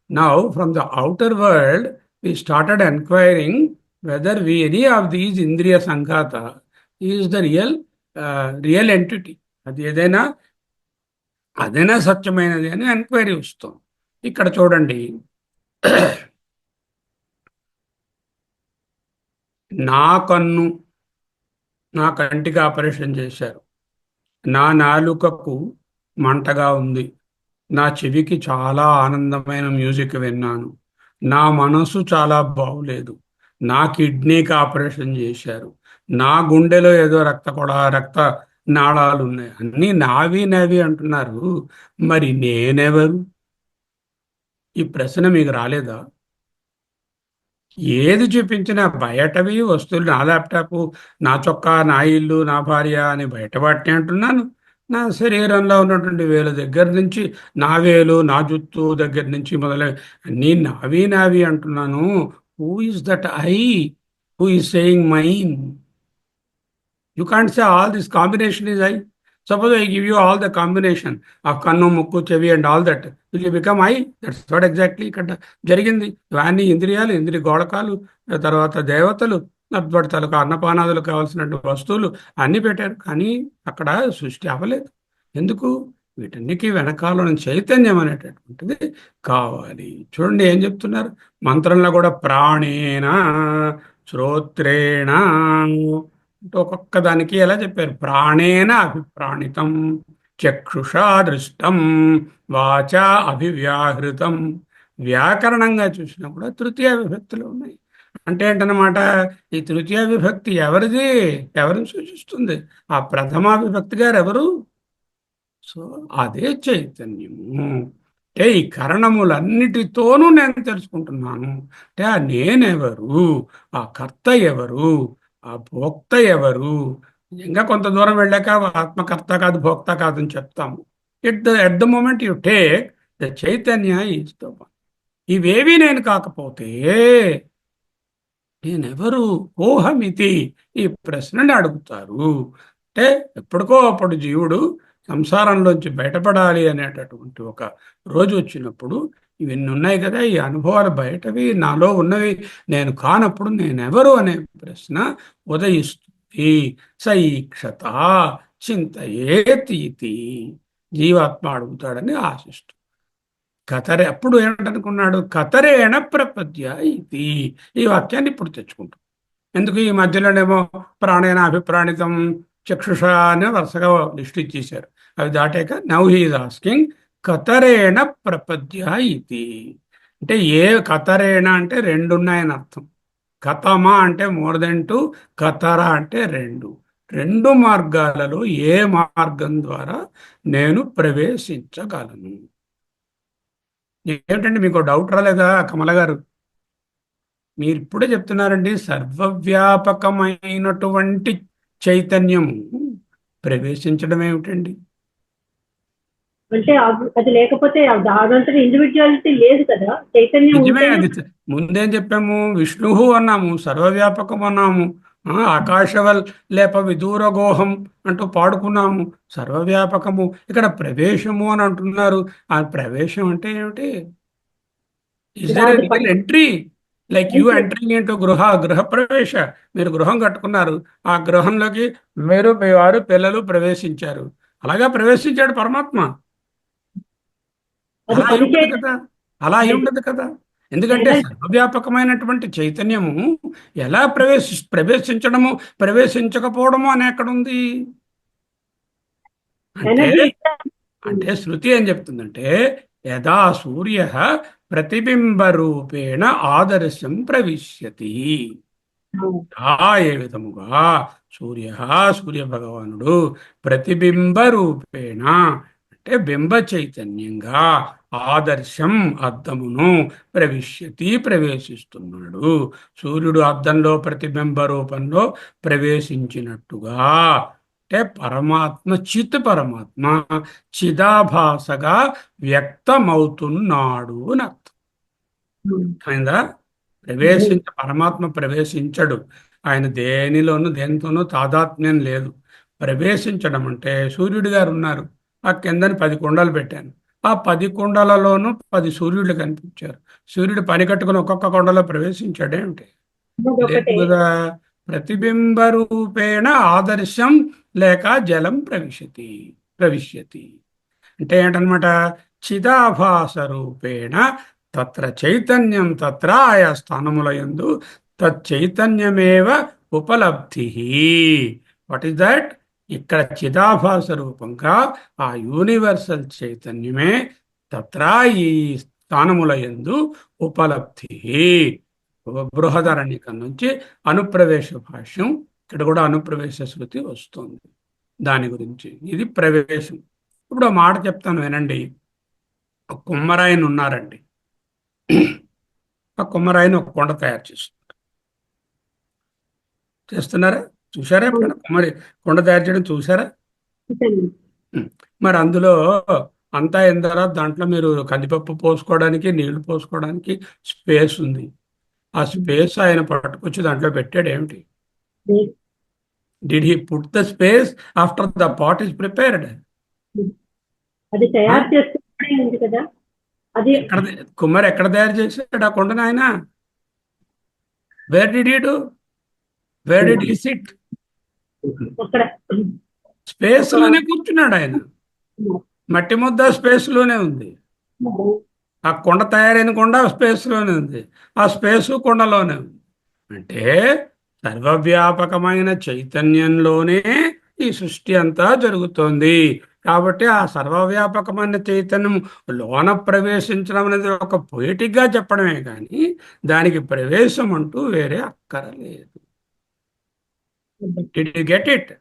Now from the outer world we started enquiring whether any of these indriya sanghata is the real entity. అది అదేనా సత్యమైనది అని ఎంక్వైరీ వస్తాం. ఇక్కడ చూడండి, నా కన్ను, నా కంటికి ఆపరేషన్ చేశారు. నా నాలుకకు మంటగా ఉంది. నా చెవికి చాలా ఆనందమైన మ్యూజిక్ విన్నాను. నా మనసు చాలా బాగులేదు. నా కిడ్నీకి ఆపరేషన్ చేశారు. నా గుండెలో ఏదో రక్త నాళాలు ఉన్నాయి. అన్నీ నావి అంటున్నారు. మరి నేనెవరు? ఈ ప్రశ్న మీకు రాలేదా? ఏది చూపించినా బయటవి వస్తువులు, నా ల్యాప్టాప్, నా చొక్కా, నా ఇల్లు, నా భార్య అని బయట వాటిని అంటున్నాను. నా శరీరంలో ఉన్నటువంటి వేలు దగ్గర నుంచి, నా వేలు, నా జుత్తు దగ్గర నుంచి మొదలై అన్నీ నావి అంటున్నాను. Who is that I who is saying mine? You can't say all this combination is I. Suppose I give you all the combination of kannu, mukku, chevi and all that. Will you become I? That's what exactly ఇక్కడ జరిగింది. ఇవన్నీ ఇంద్రియాలు, ఇంద్రియ గోళకాలు, తర్వాత దేవతలు, తాలూకా అన్నపానాదులు కావాల్సినటువంటి వస్తువులు అన్నీ పెట్టారు. కానీ అక్కడ సృష్టి అవ్వలేదు. ఎందుకు? వీటన్నికి వెనకాల చైతన్యం అనేటటువంటిది కావాలి. చూడండి ఏం చెప్తున్నారు మంత్రంలో కూడా. ప్రాణేన, శ్రోత్రేణ, ఒక్కొక్క దానికి ఎలా చెప్పారు? ప్రాణేన అభిప్రాణితం, చక్షుషా దృష్టం, వాచా అభివ్యాహృతం. వ్యాకరణంగా చూసినా కూడా తృతీయ విభక్తులు ఉన్నాయి. అంటే ఏంటన్నమాట? ఈ తృతీయ విభక్తి ఎవరిది? ఎవరిని సూచిస్తుంది? ఆ ప్రథమా విభక్తి గారు ఎవరు? సో అదే చైతన్యము. అంటే ఈ కరణములన్నిటితోనూ నేను తెలుసుకుంటున్నాను. అంటే ఆ నేనెవరు, ఆ కర్త ఎవరు, ఆ భోక్త ఎవరు? ఇంకా కొంత దూరం వెళ్ళాక ఆత్మకర్త కాదు, భోక్త కాదు అని చెప్తాము. At the moment you take the చైతన్య ఈజ్ ద వన్. ఇవేవి నేను కాకపోతే నేనెవరు? ఓహమితి, ఈ ప్రశ్నని అడుగుతారు. అంటే ఎప్పటికో అప్పుడు జీవుడు సంసారంలోంచి బయటపడాలి అనేటటువంటి ఒక రోజు వచ్చినప్పుడు ఇవన్నీ ఉన్నాయి కదా, ఈ అనుభవాలు బయటవి, నాలో ఉన్నవి నేను కానప్పుడు నేనెవరు అనే ప్రశ్న ఉదయిస్తుంది. సైక్షత చింతయేతి, జీవాత్మ అడుగుతాడని ఆశిస్తూ. అప్పుడు ఏమిటనుకున్నాడు? కతరేణ ప్రపద్య ఇది. ఈ వాక్యాన్ని ఇప్పుడు తెచ్చుకుంటాం. ఎందుకు? ఈ మధ్యలోనేమో ప్రాణేన అభిప్రాణితం, చక్షుష అని వరుసగా లిస్ట్ ఇచ్చేశారు. అవి దాటాక నౌ హీ ఈజ్ ఆస్కింగ్ కతరేణ ప్రపద్య ఇది. అంటే ఏ కతరేణ అంటే రెండు ఉన్నాయని అర్థం. కతమ అంటే మోర్ దెన్ టూ, కతర అంటే రెండు. రెండు మార్గాలలో ఏ మార్గం ద్వారా నేను ప్రవేశించగలను? ఏమిటండి మీకు డౌట్ రాలేదా కమల గారు? మీరు ఇప్పుడే చెప్తున్నారండి, సర్వవ్యాపకమైనటువంటి చైతన్యము ప్రవేశించడం ఏమిటండి? అంటే అది లేకపోతే దానంతట ఇండివిజువాలిటీ లేదు కదా, చైతన్యం నిజమే. ఉంటేనే. అది ముందేం చెప్పాము? విష్ణువు అన్నాము, సర్వవ్యాపకం అన్నాము, ఆకాశవల్ లేప విదూరగోహం అంటూ పాడుకున్నాము. సర్వవ్యాపకము, ఇక్కడ ప్రవేశము అని అంటున్నారు. ఆ ప్రవేశం అంటే ఏమిటి? ఇస్ ఇలా దేర్ ఎ అది రియల్ ఎంట్రీ? లైక్ యూ అంటే ఎంటరింగ్ ఇంటూ గృహ ప్రవేశ. మీరు గృహం కట్టుకున్నారు, ఆ గృహంలోకి మీరు మీ వారు పిల్లలు ప్రవేశించారు. అలాగా ప్రవేశించాడు పరమాత్మ. అది అలా అయి పని ఉండదు చేయడం కదా, అలా అయి లేదు. ఉండదు కదా. ఎందుకంటే ఎలా సర్వవ్యాపకమైనటువంటి చైతన్యము ఎలా ప్రవేశించడము, ప్రవేశించకపోవడము అని ఎక్కడుంది? అంటే ఎనర్జీ అంటే శృతి ఏం చెప్తుందంటే, యదా సూర్య ప్రతిబింబ రూపేణ ఆదర్శం ప్రవిశ్యతి. ఏ విధముగా సూర్య భగవానుడు ప్రతిబింబ రూపేణ అంటే బింబ చైతన్యంగా ఆదర్శం అద్దమును ప్రవేశిస్తున్నాడు. సూర్యుడు అద్దంలో ప్రతిబింబ రూపంలో ప్రవేశించినట్టుగా అంటే పరమాత్మ చిదాభాసగా వ్యక్తమవుతున్నాడు అని అర్థం. అయిందా? పరమాత్మ ప్రవేశించడు. ఆయన దేనితోనూ తాదాత్మ్యం లేదు. ప్రవేశించడం అంటే సూర్యుడు గారు ఉన్నారు, ఆ కిందని 10 కుండలు పెట్టాను, ఆ 10 కుండలలోనూ 10 సూర్యుడు కనిపించారు. సూర్యుడు పని కట్టుకుని ఒక్కొక్క కొండలో ప్రవేశించాడేమిటి? లేదు ఒకటే. కదా. ప్రతిబింబ రూపేణ ఆదర్శం లేక జలం ప్రవిశ్యతి అంటే ఏంటనమాట? చిదాభాస రూపేణ తత్ర చైతన్యం తత్ర ఆయా స్థానముల యందు తచ్చైతన్యమేవ ఉపలబ్ధి. What is that? ఇక్కడ చిదాభాస రూపంగా ఆ యూనివర్సల్ చైతన్యమే తత్ర ఈ స్థానముల యందు ఉపలబ్ధి. బృహదరణ్యకం నుంచి అనుప్రవేశ భాష్యం, ఇక్కడ కూడా అనుప్రవేశ శృతి వస్తుంది. దాని గురించి ఇది ప్రవేశం. ఇప్పుడు ఆ మాట చెప్తాను వినండి. ఒక కుమ్మరాయన ఉన్నారండి. ఆ కుమ్మరాయన ఒక కొండ తయారు చేస్తున్నారా? చూసారా ఎప్పుడైనా కొండ తయారు చేయడం చూసారా? ఉం. మరి అందులో అంతా అయిన తర్వాత దాంట్లో మీరు కందిపప్పు పోసుకోవడానికి, నీళ్లు పోసుకోవడానికి స్పేస్ ఉంది. ఆ స్పేస్ ఆయన పట్టుకొచ్చి దాంట్లో పెట్టాడు ఏమిటి? Did he put the space after the pot is prepared? అది తయారు చేస్తే ఉంది కదా. అది ఎక్కడ కుమ్మరి ఎక్కడ తయారు చేశాడు ఆ కొండను ఆయన? Where did he do? Where did he SIT? అక్కడ స్పేస్ లోనే కూర్చున్నాడు ఆయన. మట్టి ముద్ద స్పేస్ లోనే ఉంది. ఆ కొండ తయారైన కొండ స్పేస్ లోనే ఉంది. ఆ స్పేసు కొండలోనే ఉంది. అంటే సర్వవ్యాపకమైన చైతన్యంలోనే ఈ సృష్టి అంతా జరుగుతోంది. కాబట్టి ఆ సర్వవ్యాపకమైన చైతన్యం లోన ప్రవేశించడం అనేది ఒక పొయిటిక్ గా చెప్పడమే కానీ దానికి ప్రవేశం అంటూ వేరే అక్కరలేదు. Did you get it?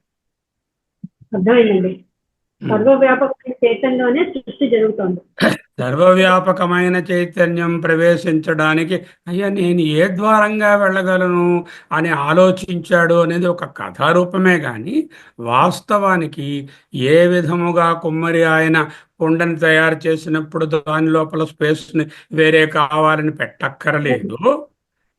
అర్థమైందండి. సర్వవ్యాపకమైన చైతన్యంలోనే సృష్టి జరుగుతోంది. సర్వవ్యాపకమైన చైతన్యం ప్రవేశించడానికి అయ్యా నేను ఏ ద్వారంగా వెళ్ళగలను అని ఆలోచించాడు అనేది ఒక కథారూపమే కానీ వాస్తవానికి ఏ విధముగా కుమ్మరి ఆయన కుండని తయారు చేసినప్పుడు దాని లోపల స్పేస్ని వేరే కావాలని పెట్టక్కరలేదు.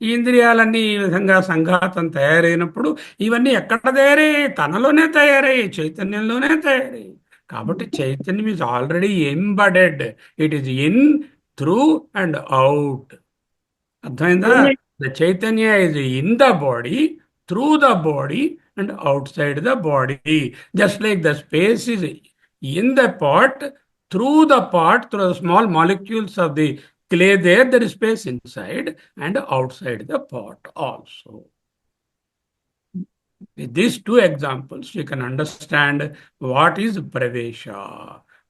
ఈ ఇంద్రియాలన్నీ ఈ విధంగా సంఘాతం తయారైనప్పుడు ఇవన్నీ ఎక్కడ తయారయ్యాయి? తనలోనే తయారయ్యాయి, చైతన్యంలోనే తయారయ్యాయి. కాబట్టి చైతన్యం is already embedded. It is in, through and out. అర్థమైందా? ద చైతన్య is in the body, through the body and outside the body. Just like the space is in the pot, through the pot, through the small molecules of the clay there is space inside and outside the pot also. With these two examples, you can understand what is pravesha.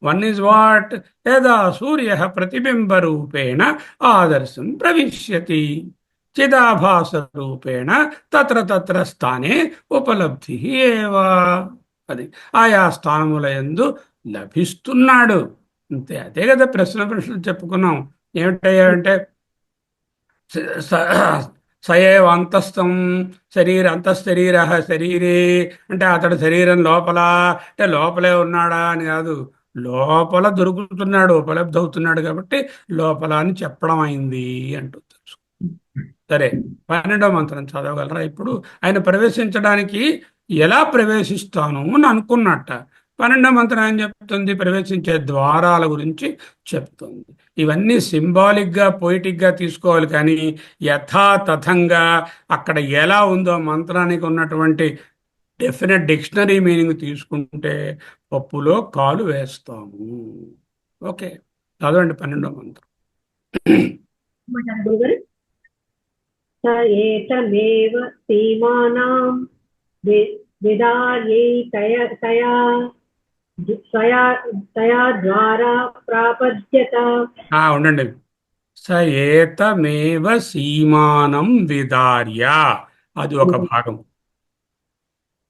One is what? యదా సూర్య ప్రతిబింబ రూపేణ ఆదర్శం ప్రవిశ్యతి చిదాభాస రూపేణ తత్ర తత్ర స్థానే ఉపలబ్ధి ఏవా. అది ఆయా స్థానముల యందు లభిస్తున్నాడు అంతే. అదే కదా ప్రశ్నలు చెప్పుకున్నాం. ఏమిటయ్యా అంటే సయేవ అంతస్థం అంతఃశరీర శరీరే అంటే అతడు శరీరం లోపల అంటే లోపలే ఉన్నాడా అని కాదు, లోపల దొరుకుతున్నాడు, ఉపలబ్ధి అవుతున్నాడు కాబట్టి లోపల అని చెప్పడం అయింది అంటూ తెలుసు. సరే, 12వ మంత్రం చదవగలరా ఇప్పుడు? ఆయన ప్రవేశించడానికి ఎలా ప్రవేశిస్తాను అని అనుకున్నట్ట. 12వ మంత్రం ఏం చెప్తుంది? ప్రవేశించే ద్వారాల గురించి చెప్తుంది. ఇవన్నీ సింబాలిక్ గా పొయిటిక్ గా తీసుకోవాలి, కానీ యథాతథంగా అక్కడ ఎలా ఉందో మంత్రానికి ఉన్నటువంటి డెఫినెట్ డిక్షనరీ మీనింగ్ తీసుకుంటే పప్పులో కాలు వేస్తాము. ఓకే, చదవండి 12వ మంత్రం. స ఏతమేవ సీమానాం తయా ద్వారా ప్రాపద్యత. ఉండండి. స ఏతమేవ సీమానం విదార్య, అది ఒక భాగం.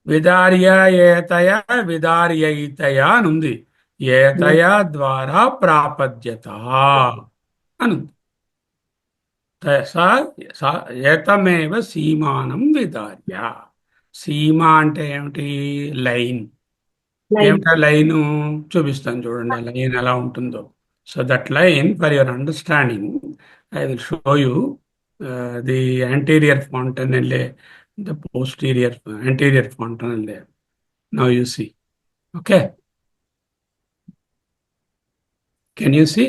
విదార్య ఏతయ విదార్యైతయ అని ఉంది. ఏతయ ద్వారా ప్రాపద్యత అనుంది. ఏతమేవ సీమానం విదార్య. సీమ అంటే ఏమిటి? లైన్. ఏమిటా లైను? చూపిస్తాను చూడండి ఆ లైన్ ఎలా ఉంటుందో. So that line, for your understanding, I will show you the anterior fontanelle, the posterior anterior fontanelle. Now you see. Okay, can you see?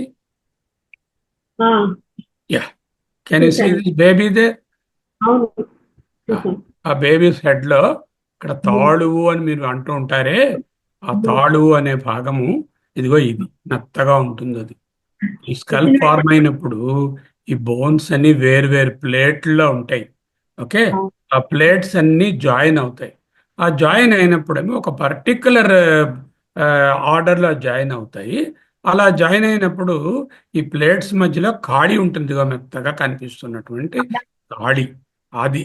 Yeah, can you see this baby there? ఆ babies head లో ఇక్కడ తాళువు అని మీరు అంటూ ఉంటారే, ఆ తాళువు అనే భాగము ఇదిగో, ఇది మెత్తగా ఉంటుంది. అది ఈ స్కల్ ఫార్మ్ అయినప్పుడు ఈ బోన్స్ అన్ని వేరు ప్లేట్లలో ఉంటాయి. ఓకే, ఆ ప్లేట్స్ అన్ని జాయిన్ అవుతాయి. ఆ జాయిన్ అయినప్పుడేమో ఒక పర్టికులర్ ఆర్డర్లో జాయిన్ అవుతాయి. అలా జాయిన్ అయినప్పుడు ఈ ప్లేట్స్ మధ్యలో ఖాళీ ఉంటుంది, మెత్తగా కనిపిస్తున్నటువంటి ఖాళీ. అది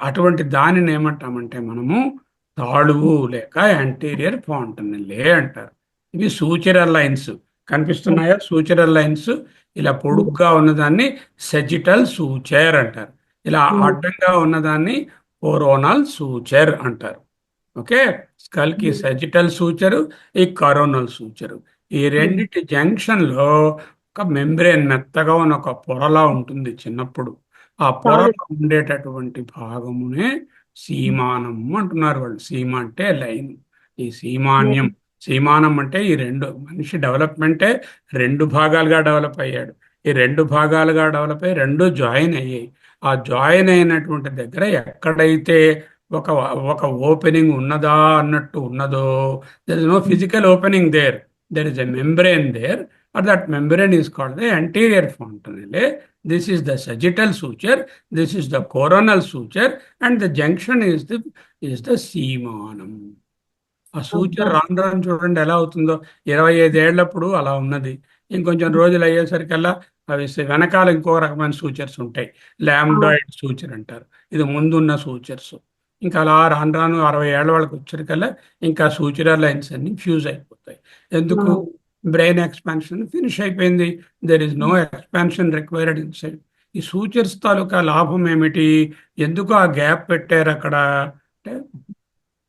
అటువంటి దానిని ఏమంటామంటే మనము తాళువు లేక యాంటీరియర్ ఫాంటనెల్లే అంటారు. ఇవి సూచరల్ లైన్స్ కనిపిస్తున్నాయా? సూచరల్ లైన్స్ ఇలా పొడుగ్గా ఉన్నదాన్ని సెజిటల్ సూచర్ అంటారు. ఇలా అడ్డంగా ఉన్నదాన్ని కోరోనల్ సూచర్ అంటారు. ఓకే, స్కల్ కి సెజిటల్ సూచరు, ఈ కరోనల్ సూచరు. ఈ రెండిటి జంక్షన్ లో ఒక మెంబ్రేన్ మెత్తగా ఉన్న ఒక పొరలా ఉంటుంది చిన్నప్పుడు. ఆ పొరలో ఉండేటటువంటి భాగమునే సీమానం అంటున్నారు వాళ్ళు. సీమ అంటే లైన్. ఈ సీమాన్యం, సీమానం అంటే ఈ రెండు, మనిషి డెవలప్మెంటే రెండు భాగాలుగా డెవలప్ అయ్యాడు. ఈ రెండు భాగాలుగా డెవలప్ అయ్యి రెండు జాయిన్ అయ్యాయి. ఆ జాయిన్ అయినటువంటి దగ్గర ఎక్కడైతే ఒక ఒక ఓపెనింగ్ ఉన్నదా అన్నట్టు ఉన్నదో, there is no physical opening there, there is a membrane there, or that membrane is called the anterior fontanelle. This is the sagittal suture, this is the coronal suture, and the junction is the semanum. ఆ suture రాను రాను చూడండి ఎలా అవుతుందో. 25 ఏళ్లప్పుడు అలా ఉన్నది, ఇంకొంచెం రోజులు అయ్యేసరికల్లా అవి వెనకాల ఇంకో రకమైన సూచర్స్ ఉంటాయి, లాంబ్డాయిడ్ సూచర్ అంటారు. ఇది ముందున్న సూచర్స్. ఇంకా అలా రాను రాను 60 ఏళ్ల వాళ్ళకి వచ్చేసరికల్లా ఇంకా సూచరల్ లైన్స్ అన్ని ఫ్యూజ్ అయిపోతాయి. ఎందుకు? బ్రెయిన్ ఎక్స్పాన్షన్ ఫినిష్ అయిపోయింది. There is no expansion required inside. ఈ సూచర్స్ తాలూకా లాభం ఏమిటి? ఎందుకు ఆ గ్యాప్ పెట్టారు అక్కడ అంటే,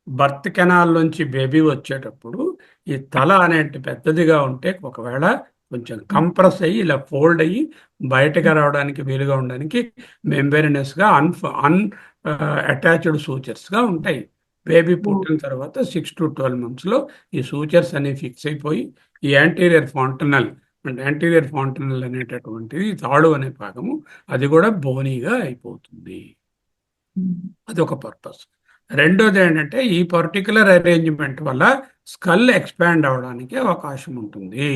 బర్త్ కెనాల్ నుంచి బేబీ వచ్చేటప్పుడు ఈ తల అనేది పెద్దదిగా ఉంటే ఒకవేళ కొంచెం కంప్రెస్ అయ్యి ఇలా ఫోల్డ్ అయ్యి బయటకు రావడానికి వీలుగా ఉండడానికి మెంబెరినస్ గా అటాచ్డ్ సూచర్స్ గా ఉంటాయి. బేబీ పుట్టిన తర్వాత 6 to 12 months లో ఈ సూచర్స్ అనేవి ఫిక్స్ అయిపోయి ఈ యాంటీరియర్ ఫాంటనల్ అంటే యాంటీరియర్ ఫాంటనల్ అనేటటువంటిది తాడు అనే భాగము అది కూడా బోనీగా అయిపోతుంది. అదొక పర్పస్. రెండోది ఏంటంటే ఈ పర్టికులర్ అరేంజ్మెంట్ వల్ల స్కల్ ఎక్స్పాండ్ అవడానికి అవకాశం ఉంటుంది.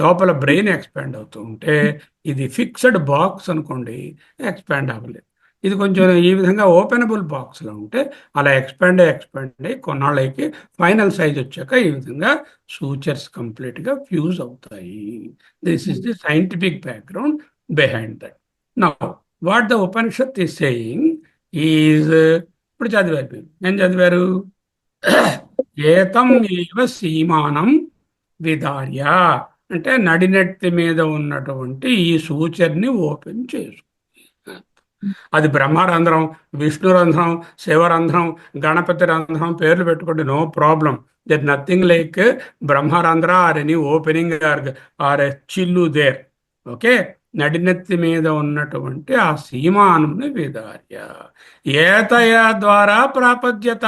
లోపల బ్రెయిన్ ఎక్స్పాండ్ అవుతూ ఉంటే, ఇది ఫిక్స్డ్ బాక్స్ అనుకోండి, ఎక్స్పాండ్ అవ్వలేదు. ఇది కొంచెం ఈ విధంగా ఓపెనబుల్ బాక్స్లో ఉంటే అలా ఎక్స్పాండ్ అయ్యి కొన్నాళ్ళకి ఫైనల్ సైజ్ వచ్చాక ఈ విధంగా సూచర్స్ కంప్లీట్గా ఫ్యూజ్ అవుతాయి. This is the scientific background behind that. Now what the Upanishad is saying is, ఇప్పుడు చదివారు మీరు, ఏం చదివారు? ఏతం ఏవ సీమానం విదార్య అంటే నడినెత్తి మీద ఉన్నటువంటి ఈ సూచర్ని ఓపెన్ చేసు. అది బ్రహ్మరంధ్రం, విష్ణు రంధ్రం, శివరంధ్రం, గణపతి రంధ్రం పేర్లు పెట్టుకోండి, no problem. There nothing like బ్రహ్మరంధ్ర or any opening or a చిల్లు దేర్. ఓకే, నడినెత్తి మీద ఉన్నటువంటి ఆ సీమానుని విదార్య ఏతయ ద్వారా ప్రాపద్యత,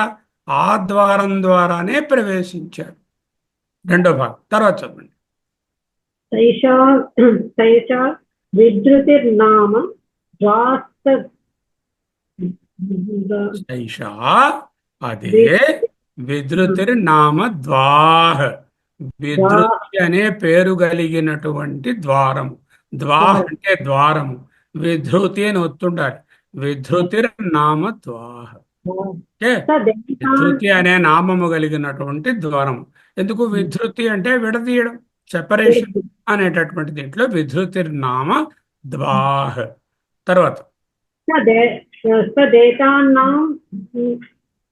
ఆ ద్వారం ద్వారానే ప్రవేశించాడు. రెండో భాగం తర్వాత చదవండి. తైషా విద్రుతిర్నామ ద్వాస్త శైషా అదే విద్రుతిర్నామ ద్వాహ, విద్రుతి అనే పేరు కలిగినటువంటి ద్వారము. ద్వాహ అంటే ద్వారము, విధృతి అని ఒత్తుండాలి. విధృతిర్నామ ద్వాహ. ఓకే, విధృతి అనే నామము కలిగినటువంటి ద్వారము. ఎందుకు విధృతి అంటే విడదీయడం, సెపరేషన్ అనేటటువంటి దీంట్లో విధృతిర్నామ ద్వాహ. తర్వాత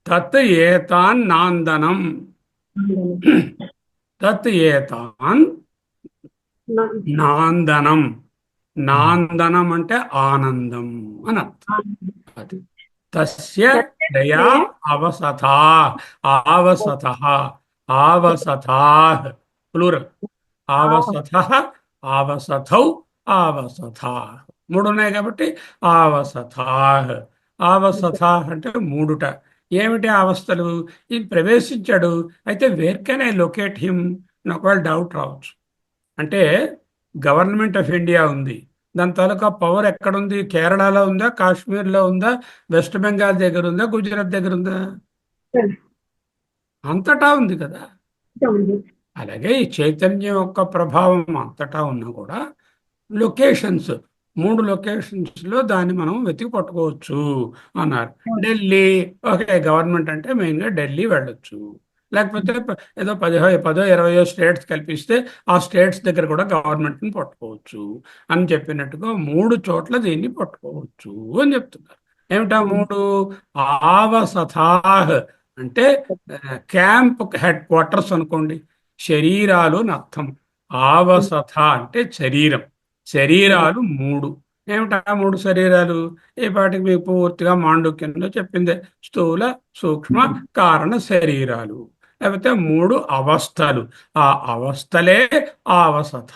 తత్ ఏతాన్ నాందనం, తత్ ఏతాన్ నాందనం. నాందనం అంటే ఆనందం అని అర్థం. అది తస్య దయా అవసథ, ఆవసథ, ఆవసథా ప్లూరల్, ఆవసథ, ఆవసథౌ, ఆవసథా మూడు ఉన్నాయి కాబట్టి ఆవసథా. ఆవసథా అంటే మూడుట. ఏమిటి అవస్థలు? ఇది ప్రవేశించాడు, అయితే where can I locate him అని ఒకవేళ డౌట్ రావచ్చు. అంటే గవర్నమెంట్ ఆఫ్ ఇండియా ఉంది, దాని తాలూకా పవర్ ఎక్కడుంది? కేరళలో ఉందా, కాశ్మీర్లో ఉందా, వెస్ట్ బెంగాల్ దగ్గర ఉందా, గుజరాత్ దగ్గర ఉందా? అంతటా ఉంది కదా. అలాగే ఈ చైతన్యం యొక్క ప్రభావం అంతటా ఉన్నా కూడా లొకేషన్స్, మూడు లొకేషన్స్లో దాన్ని మనం వెతికి పట్టుకోవచ్చు అన్నారు. ఢిల్లీ, ఓకే, గవర్నమెంట్ అంటే మెయిన్గా ఢిల్లీ వెళ్ళొచ్చు. లేకపోతే ఏదో 10-20 స్టేట్స్ కల్పిస్తే ఆ స్టేట్స్ దగ్గర కూడా గవర్నమెంట్ని పట్టుకోవచ్చు అని చెప్పినట్టుగా మూడు చోట్ల దీన్ని పట్టుకోవచ్చు అని చెప్తున్నారు. ఏమిటా మూడు? ఆవసథాహ్ అంటే క్యాంప్ హెడ్ క్వార్టర్స్ అనుకోండి, శరీరాలు అని అర్థం. ఆవసథ అంటే శరీరం, శరీరాలు మూడు. ఏమిటా మూడు శరీరాలు? ఈ పాటికి మీకు పూర్తిగా మాండుక్యంలో చెప్పిందే, స్థూల, సూక్ష్మ, కారణ శరీరాలు. లేకపోతే మూడు అవస్థలు, ఆ అవస్థలే ఆవసథ.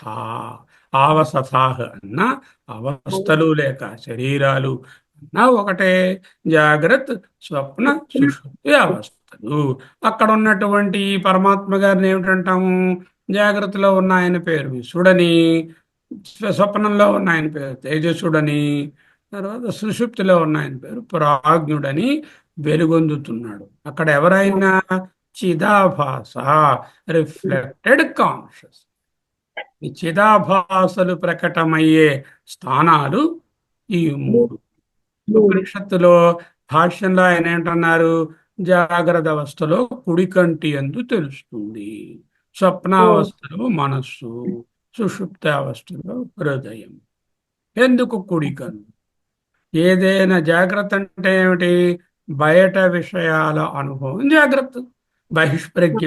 ఆవసథాహ్ అన్న అవస్థలు లేక శరీరాలు అన్న ఒకటే. జాగ్రత్త, స్వప్న, సుషుప్తి అవస్థలు. అక్కడ ఉన్నటువంటి ఈ పరమాత్మ గారిని ఏమిటంటాము? జాగ్రత్తలో ఉన్న ఆయన పేరు విశ్వడని, స్వప్నంలో ఉన్న ఆయన పేరు తేజస్సుడని, తర్వాత సుషుప్తిలో ఉన్న ఆయన పేరు ప్రాజ్ఞుడని వెలుగొందుతున్నాడు. అక్కడ ఎవరైనా చిదాభాస, రిఫ్లెక్టెడ్ కాన్షియస్. ఈ చిదాభాసలు ప్రకటమయ్యే స్థానాలు ఈ మూడు. ఉపనిషత్తులో భాష్యంలో ఆయన ఏంటన్నారు? జాగ్రత్త అవస్థలో కుడి కంటి యందు తెలుస్తుంది, స్వప్నావస్థలో మనస్సు, సుషుప్తావస్థలో హృదయం. ఎందుకు కుడి కన్ను? ఏదైనా జాగ్రత్త అంటే ఏమిటి? బయట విషయాల అనుభవం జాగ్రత్త. బహిష్ప్రజ్ఞ,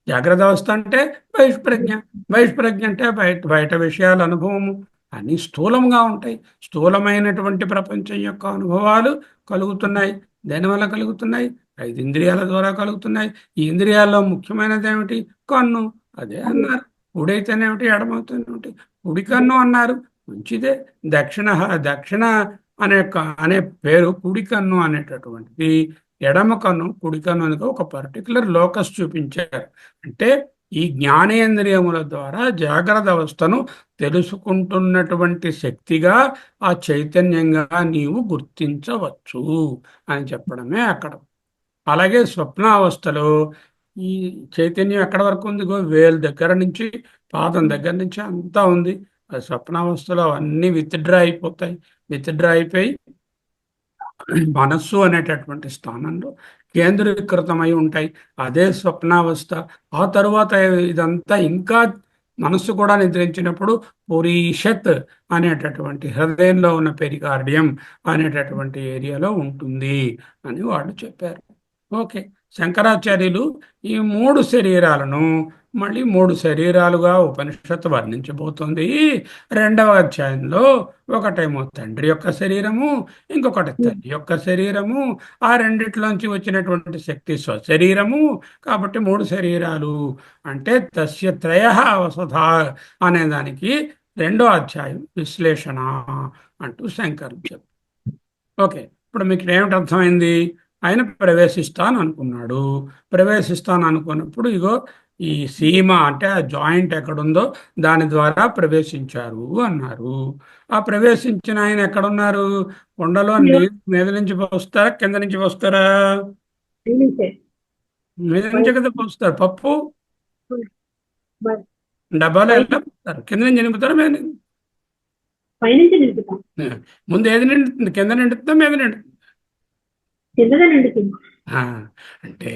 జాగ్రత్త అవస్థ అంటే బహిష్ప్రజ్ఞ. బహిష్ప్రజ్ఞ అంటే బయట విషయాల అనుభవము. అన్ని స్థూలంగా ఉంటాయి. స్థూలమైనటువంటి ప్రపంచం యొక్క అనుభవాలు కలుగుతున్నాయి. దేనివల్ల కలుగుతున్నాయి? 5 ఇంద్రియాల ద్వారా కలుగుతున్నాయి. ఈ ఇంద్రియాల్లో ముఖ్యమైనది ఏమిటి? కన్ను. అదే అన్నారు. కుడైతేనేమిటి, ఎడమవుతేనేమిటి, కుడి కన్ను అన్నారు. మంచిదే. దక్షిణ అనే పేరు కుడి కన్ను అనేటటువంటిది. ఎడమ కన్ను, కుడి కన్ను అనేది ఒక పర్టికులర్ లోకస్ చూపించారు. అంటే ఈ జ్ఞానేంద్రియముల ద్వారా జాగ్రత్త అవస్థను తెలుసుకుంటున్నటువంటి శక్తిగా, ఆ చైతన్యంగా నీవు గుర్తించవచ్చు అని చెప్పడమే అక్కడ. అలాగే స్వప్నావస్థలో ఈ చైతన్యం ఎక్కడ వరకు ఉంది? వేలు దగ్గర నుంచి, పాదం దగ్గర నుంచి అంతా ఉంది. స్వప్నావస్థలో అన్నీ విత్డ్రా అయిపోతాయి. విత్డ్రా అయిపోయి మనస్సు అనేటటువంటి స్థానంలో కేంద్రీకృతమై ఉంటాయి. అదే స్వప్నావస్థ. ఆ తరువాత ఇదంతా ఇంకా మనస్సు కూడా నిద్రించినప్పుడు పురీషత్ అనేటటువంటి హృదయంలో ఉన్న పెరికార్డియం అనేటటువంటి ఏరియాలో ఉంటుంది అని వాళ్ళు చెప్పారు. ఓకే, శంకరాచార్యులు ఈ 3 శరీరాలను మళ్ళీ 3 శరీరాలుగా ఉపనిషత్తు వర్ణించబోతుంది. 2వ అధ్యాయంలో ఒకటేమో తండ్రి యొక్క శరీరము, ఇంకొకటి తల్లి యొక్క శరీరము, ఆ రెండిట్లోంచి వచ్చినటువంటి శక్తి స్వశరీరము. కాబట్టి 3 శరీరాలు అంటే తస్య త్రయః అవసథ అనే దానికి 2వ అధ్యాయం విశ్లేషణ అంటూ శంకరులు చెప్పారు. ఓకే, ఇప్పుడు మీకు ఏమిటి అర్థమైంది? ఆయన ప్రవేశిస్తాను అనుకున్నాడు. ప్రవేశిస్తాను అనుకున్నప్పుడు ఇగో ఈ సీమ అంటే ఆ జాయింట్ ఎక్కడుందో దాని ద్వారా ప్రవేశించారు అన్నారు. ఆ ప్రవేశించిన ఆయన ఎక్కడున్నారు? కొండలో నీరు మీద నుంచి పోస్తారా, కింద నుంచి పోస్తారా? మీద నుంచి కదా పోస్తారు. పప్పు డబ్బాలో ఎలా పోస్తారు? కింద నుంచి నింపుతారా, మీద నుంచి? పైనుంచి నింపుతాం. ముందు ఏది నిండుతుంది? కింద నిండుతుందా, మీద నిండుతుంది? కిందగా నిండుతుంది. అంటే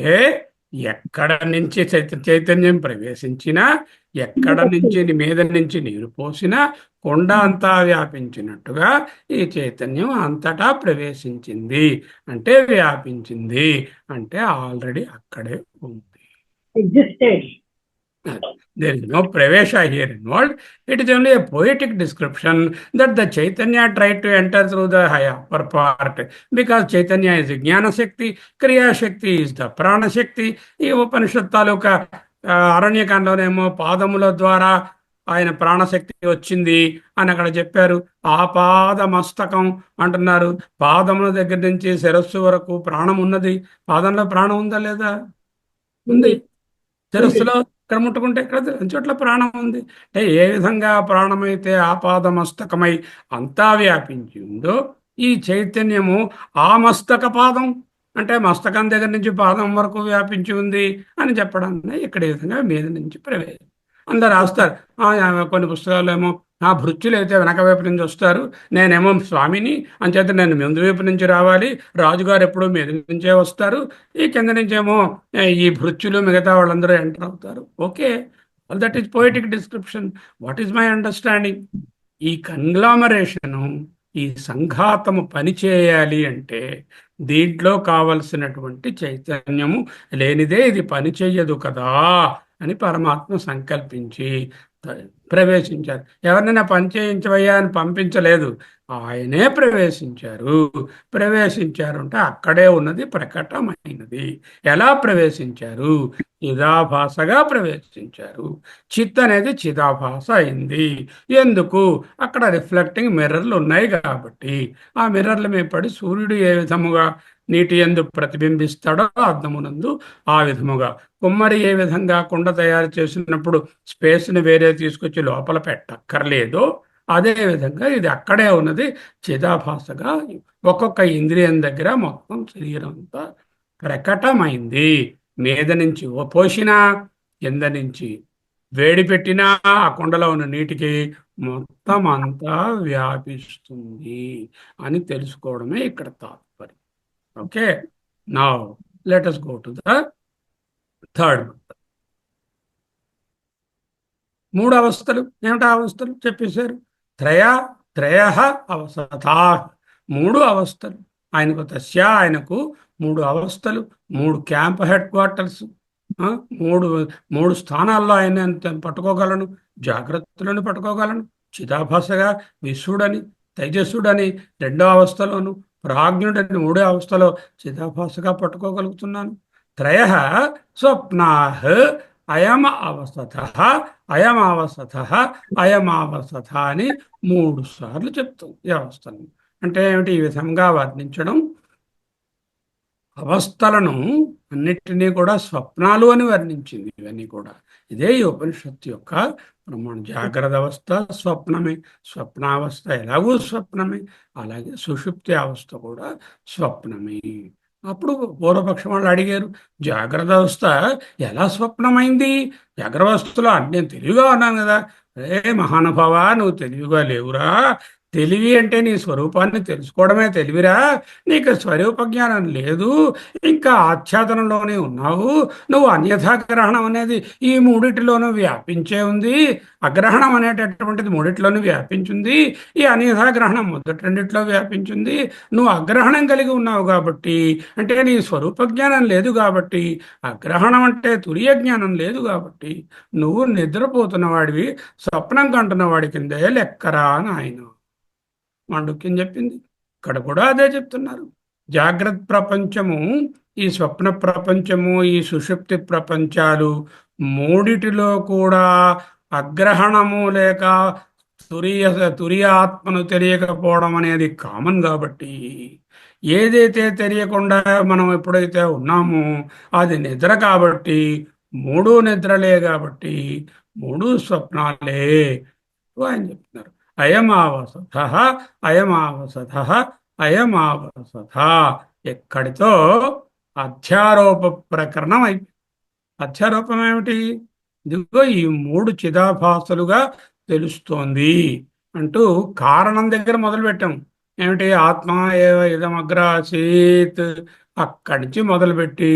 ఎక్కడ నుంచి చైతన్యం ప్రవేశించినా, ఎక్కడ నుంచి మీద నుంచి నీరు పోసినా కొండ అంతా వ్యాపించినట్టుగా ఈ చైతన్యం అంతటా ప్రవేశించింది. అంటే వ్యాపించింది అంటే ఆల్రెడీ అక్కడే ఉంది. Existed. There is no pravesha here involved. It is only a poetic description that the Chaitanya tried to enter through the higher upper part. Because Chaitanya is Jnana Shakti, Kriya Shakti is the Prana Shakti. ఈ ఉపనిషత్ తాలూకా అరణ్యకాండలోనేమో పాదముల ద్వారా ఆయన ప్రాణశక్తి వచ్చింది అని అక్కడ చెప్పారు. ఆ పాద మస్తకం అంటున్నారు. పాదముల దగ్గర నుంచి శిరస్సు వరకు ప్రాణం ఉన్నది. పాదంలో ప్రాణం ఉందా లేదా? ఉంది. శిరస్సులో ఇక్కడ ముట్టుకుంటే ఇక్కడ చోట్ల ప్రాణం ఉంది. అంటే ఏ విధంగా ప్రాణమైతే ఆపాద మస్తకమై అంతా వ్యాపించి ఉందో ఈ చైతన్యము ఆ మస్తక పాదం అంటే మస్తకం దగ్గర నుంచి పాదం వరకు వ్యాపించి ఉంది అని చెప్పడాన్ని ఇక్కడ ఈ విధంగా మీద నుంచి ప్రవేశం అందరు రాస్తారు. కొన్ని పుస్తకాలు ఏమో నా భృత్యులు అయితే వెనక వైపు నుంచి వస్తారు, నేనేమో స్వామిని అంచేత నేను ముందు వైపు నుంచి రావాలి, రాజుగారు ఎప్పుడూ మీద నుంచే వస్తారు, ఈ కింద నుంచేమో ఈ భృత్యులు మిగతా వాళ్ళందరూ ఎంటర్ అవుతారు. Okay, all that is poetic description. What is my understanding? ఈ కంగ్లామరేషను, ఈ సంఘాతము పనిచేయాలి అంటే దీంట్లో కావలసినటువంటి చైతన్యము లేనిదే ఇది పని చెయ్యదు కదా అని పరమాత్మ సంకల్పించి ప్రవేశించారు. ఎవరినైనా పని చేయించవయ్యా అని పంపించలేదు, ఆయనే ప్రవేశించారు. ప్రవేశించారు అంటే అక్కడే ఉన్నది ప్రకటమైనది. ఎలా ప్రవేశించారు? చిదాభాసగా ప్రవేశించారు. చిత్ అనేది చిదాభాస అయింది. ఎందుకు? అక్కడ రిఫ్లెక్టింగ్ మిర్రర్లు ఉన్నాయి కాబట్టి. ఆ మిర్రర్ల మీద పడి సూర్యుడు ఏ విధముగా నీటి యందు ప్రతిబింబిస్తాడో అద్దమునందు ఆ విధముగా, కుమ్మరి ఏ విధంగా కుండ తయారు చేసినప్పుడు స్పేస్ని వేరే తీసుకొచ్చి లోపల పెట్టక్కర్లేదో అదే విధంగా ఇది అక్కడే ఉన్నది చిదాభాసగా ఒక్కొక్క ఇంద్రియం దగ్గర మొత్తం శరీరం అంతా ప్రకటమైంది. మీద నుంచి పోసినా, కింద నుంచి వేడి పెట్టినా ఆ కుండలో ఉన్న నీటికి మొత్తం అంతా వ్యాపిస్తుంది అని తెలుసుకోవడమే ఇక్కడ తాత్పర్యం. Okay, now let us go to the third. 3 అవస్థలు. ఏమిటా అవస్థలు చెప్పేశారు? త్రయ అవస్థా, 3 అవస్థలు. ఆయనకు ఆయనకు 3 అవస్థలు, 3 క్యాంప్ హెడ్ క్వార్టర్స్, 3 స్థానాల్లో ఆయన పట్టుకోగలను. జాగ్రత్తలను పట్టుకోగలను, చిదాభాసగా విశ్వడని, తైజస్సుడని 2వ అవస్థలోను, ప్రాజ్ఞుడని 3వ అవస్థలో చిదాభాసగా పట్టుకోగలుగుతున్నాను. త్రయ స్వప్నాః అయం అవస్థ, అయం అవస్థ, అయం అవస్థ అని 3 సార్లు చెప్తుంది ఈ అవస్థలను. అంటే ఏమిటి? ఈ విధంగా వర్ణించడం అవస్థలను అన్నిటినీ కూడా స్వప్నాలు అని వర్ణించింది. ఇవన్నీ కూడా ఇదే ఈ ఉపనిషత్తు యొక్క ప్రమాణం. జాగ్రత్త అవస్థ స్వప్నమే, స్వప్నావస్థ ఎలాగూ స్వప్నమే, అలాగే సుషుప్తి అవస్థ కూడా స్వప్నమే. అప్పుడు పూర్వపక్షం వాళ్ళు అడిగారు, జాగ్రత్త అవస్థ ఎలా స్వప్నమైంది? జాగ్రత్త అవస్థలో నేను తెలివిగా ఉన్నాను కదా. మహానుభావ, నువ్వు తెలివిగా లేవురా, తెలివి అంటే నీ స్వరూపాన్ని తెలుసుకోవడమే తెలివిరా. నీకు స్వరూప జ్ఞానం లేదు, ఇంకా ఆచ్ఛాదనలోనే ఉన్నావు. నువ్వు అన్యథా గ్రహణం అనేది ఈ మూడిటిలోనూ వ్యాపించే ఉంది. అగ్రహణం అనేటటువంటిది మూడిటిలోనూ వ్యాపించింది. ఈ అన్యథా గ్రహణం మొదటి రెండిట్లో వ్యాపించింది. నువ్వు అగ్రహణం కలిగి ఉన్నావు కాబట్టి, అంటే నీ స్వరూప జ్ఞానం లేదు కాబట్టి, అగ్రహణం అంటే తురియ జ్ఞానం లేదు కాబట్టి, నువ్వు నిద్రపోతున్న వాడివి, స్వప్నం కంటున్న వాడి కిందే లెక్కరా అని ఆయన మాండుక్యం చెప్పింది. ఇక్కడ కూడా అదే చెప్తున్నారు. జాగ్రత్త ప్రపంచము, ఈ స్వప్న ప్రపంచము, ఈ సుషుప్తి ప్రపంచాలు మూడిటిలో కూడా అగ్రహణము లేక తురియ తురియ ఆత్మను తెలియకపోవడం అనేది కామన్ కాబట్టి, ఏదైతే తెలియకుండా మనం ఎప్పుడైతే ఉన్నామో అది నిద్ర కాబట్టి, మూడు నిద్రలే కాబట్టి మూడు స్వప్నాలే ఆయన చెప్తున్నారు. అయమావసథ అయమావసథ అయమావసథ. ఎక్కడితో అధ్యారోప ప్రకరణం అయిపోయింది. అధ్యారోపం ఏమిటి? ఇదిగో ఈ మూడు చిదాభాసలుగా తెలుస్తోంది అంటూ కారణం దగ్గర మొదలు పెట్టాం. ఏమిటి? ఆత్మ ఏవ ఇదమగ్రాసీత్. అక్కడి నుంచి మొదలుపెట్టి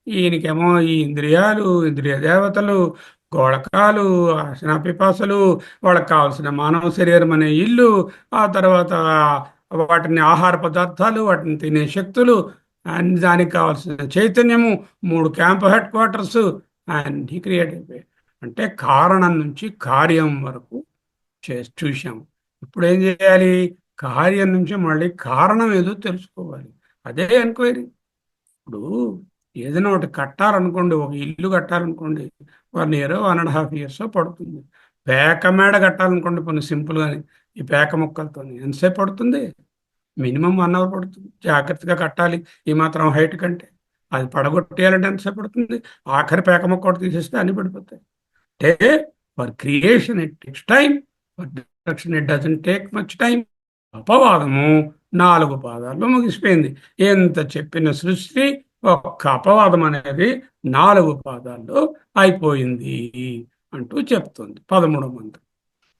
ఈయనకేమో ఈ ఇంద్రియాలు, ఇంద్రియ దేవతలు, గోళకాలు, ఆసన పిపాసలు, వాళ్ళకి కావాల్సిన మానవ శరీరం అనే ఇల్లు, ఆ తర్వాత వాటిని ఆహార పదార్థాలు, వాటిని తినే శక్తులు, అండ్ దానికి కావాల్సిన చైతన్యము, మూడు క్యాంప్ హెడ్ క్వార్టర్స్ అన్నీ క్రియేట్ అయిపోయాయి. అంటే కారణం నుంచి కార్యం వరకు చూసాము. ఇప్పుడు ఏం చేయాలి? కార్యం నుంచి మళ్ళీ కారణం ఏదో తెలుసుకోవాలి. అదే ఎంక్వైరీ. ఇప్పుడు ఏదైనా ఒకటి కట్టాలనుకోండి, ఒక ఇల్లు కట్టాలనుకోండి, 1 year 1.5 years పడుతుంది. పేక మేడ కట్టాలనుకోండి, కొన్ని సింపుల్గాని ఈ పేక ముక్కలతో ఎంతసేపు పడుతుంది? మినిమం 1 hour పడుతుంది. జాగ్రత్తగా కట్టాలి ఈ మాత్రం హైట్ కంటే. అది పడగొట్టేయాలంటే ఎంతసేపు పడుతుంది? ఆఖరి పేక ముక్క ఒకటి తీసేస్తే అన్ని పడిపోతాయి. అంటే for creation it takes time, for destruction it doesn't take much time. అపవాదము 4 పాదాల్లో ముగిసిపోయింది. ఎంత చెప్పిన సృష్టి ఒక్క అపవాదం అనేది 4 పాదాల్లో అయిపోయింది అంటూ చెప్తుంది 13వ మంత్రం.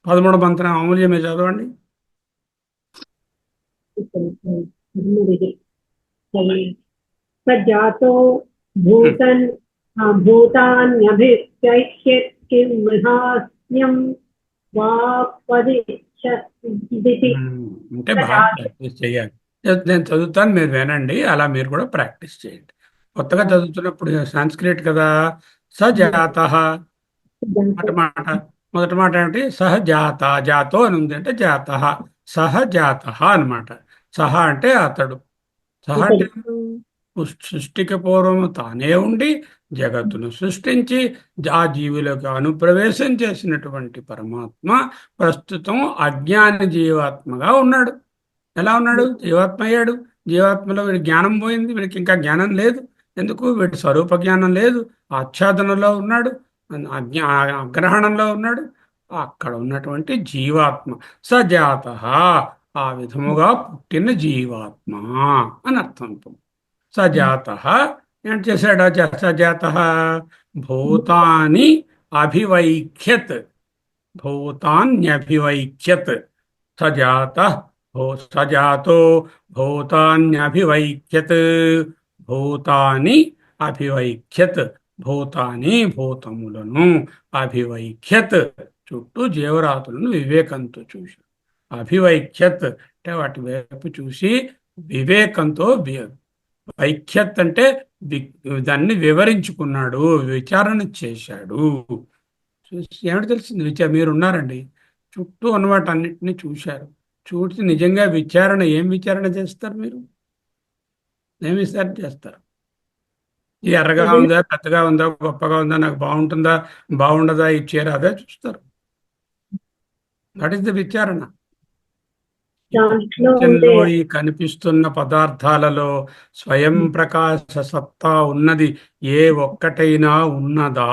13వ మంత్రం అమూల్యమే చదవండి. సజాతో భూతన్ భూతాన్యభిప్యక్ష్య కిం మృహాస్యం వాపదిశదితి. అంటే బాగా ప్రాక్టీస్ చేయాలి. నేను చదువుతాను, మీరు వినండి, అలా మీరు కూడా ప్రాక్టీస్ చేయండి. కొత్తగా చదువుతున్నప్పుడు సంస్కృట్ కదా. సజాత మొదటి మాట ఏమిటి? సహజాత. జాతో అని ఉంది అంటే జాత. సహజాత అనమాట. సహ అంటే అతడు. సహ అంటే సృష్టికి పూర్వం తానే ఉండి జగత్తును సృష్టించి ఆ జీవులకు అనుప్రవేశం చేసినటువంటి పరమాత్మ ప్రస్తుతం అజ్ఞాని జీవాత్మగా ఉన్నాడు. ఎలా ఉన్నాడు? జీవాత్మ అయ్యాడు. జీవాత్మలో వీడి జ్ఞానం పోయింది, వీడికి ఇంకా జ్ఞానం లేదు. ఎందుకు? వీడి స్వరూప జ్ఞానం లేదు. ఆచ్ఛాదనలో ఉన్నాడు, అగ్రహణంలో ఉన్నాడు. అక్కడ ఉన్నటువంటి జీవాత్మ సజాత, ఆ విధముగా పుట్టిన జీవాత్మ అని అర్థం. సజాత ఏం చేశాడు? సజాత భూతాని అభివైఖ్యత్. భూతాన్యభివైఖ్యత్. సజాత సజాతో భూతాన్యభివైఖ్యత్. భూతాని అభివైఖ్యత్. భూతాని భూతములను అభివైఖ్యత్ చుట్టూ జీవరాతులను వివేకంతో చూశాడు. అభివైఖ్యత్ అంటే వాటి వైపు చూసి వివేకంతో, వైఖ్యత్ అంటే దాన్ని వివరించుకున్నాడు, విచారణ చేశాడు. చూసి ఏమిటి తెలిసింది? మీరు ఉన్నారండి, చుట్టూ ఉన్నవాటి అన్నింటినీ చూశారు. చూసి నిజంగా విచారణ, ఏం విచారణ చేస్తారు మీరు? ఏం విచారణ చేస్తారు? ఇది ఎర్రగా ఉందా, పెద్దగా ఉందా, గొప్పగా ఉందా, నాకు బాగుంటుందా, బాగుండదా, ఈ చీర, అదే చూస్తారు. దట్ ఈస్ ద విచారణ. ఈ కనిపిస్తున్న పదార్థాలలో స్వయం ప్రకాశ సత్తా ఉన్నది ఏ ఒక్కటైనా ఉన్నదా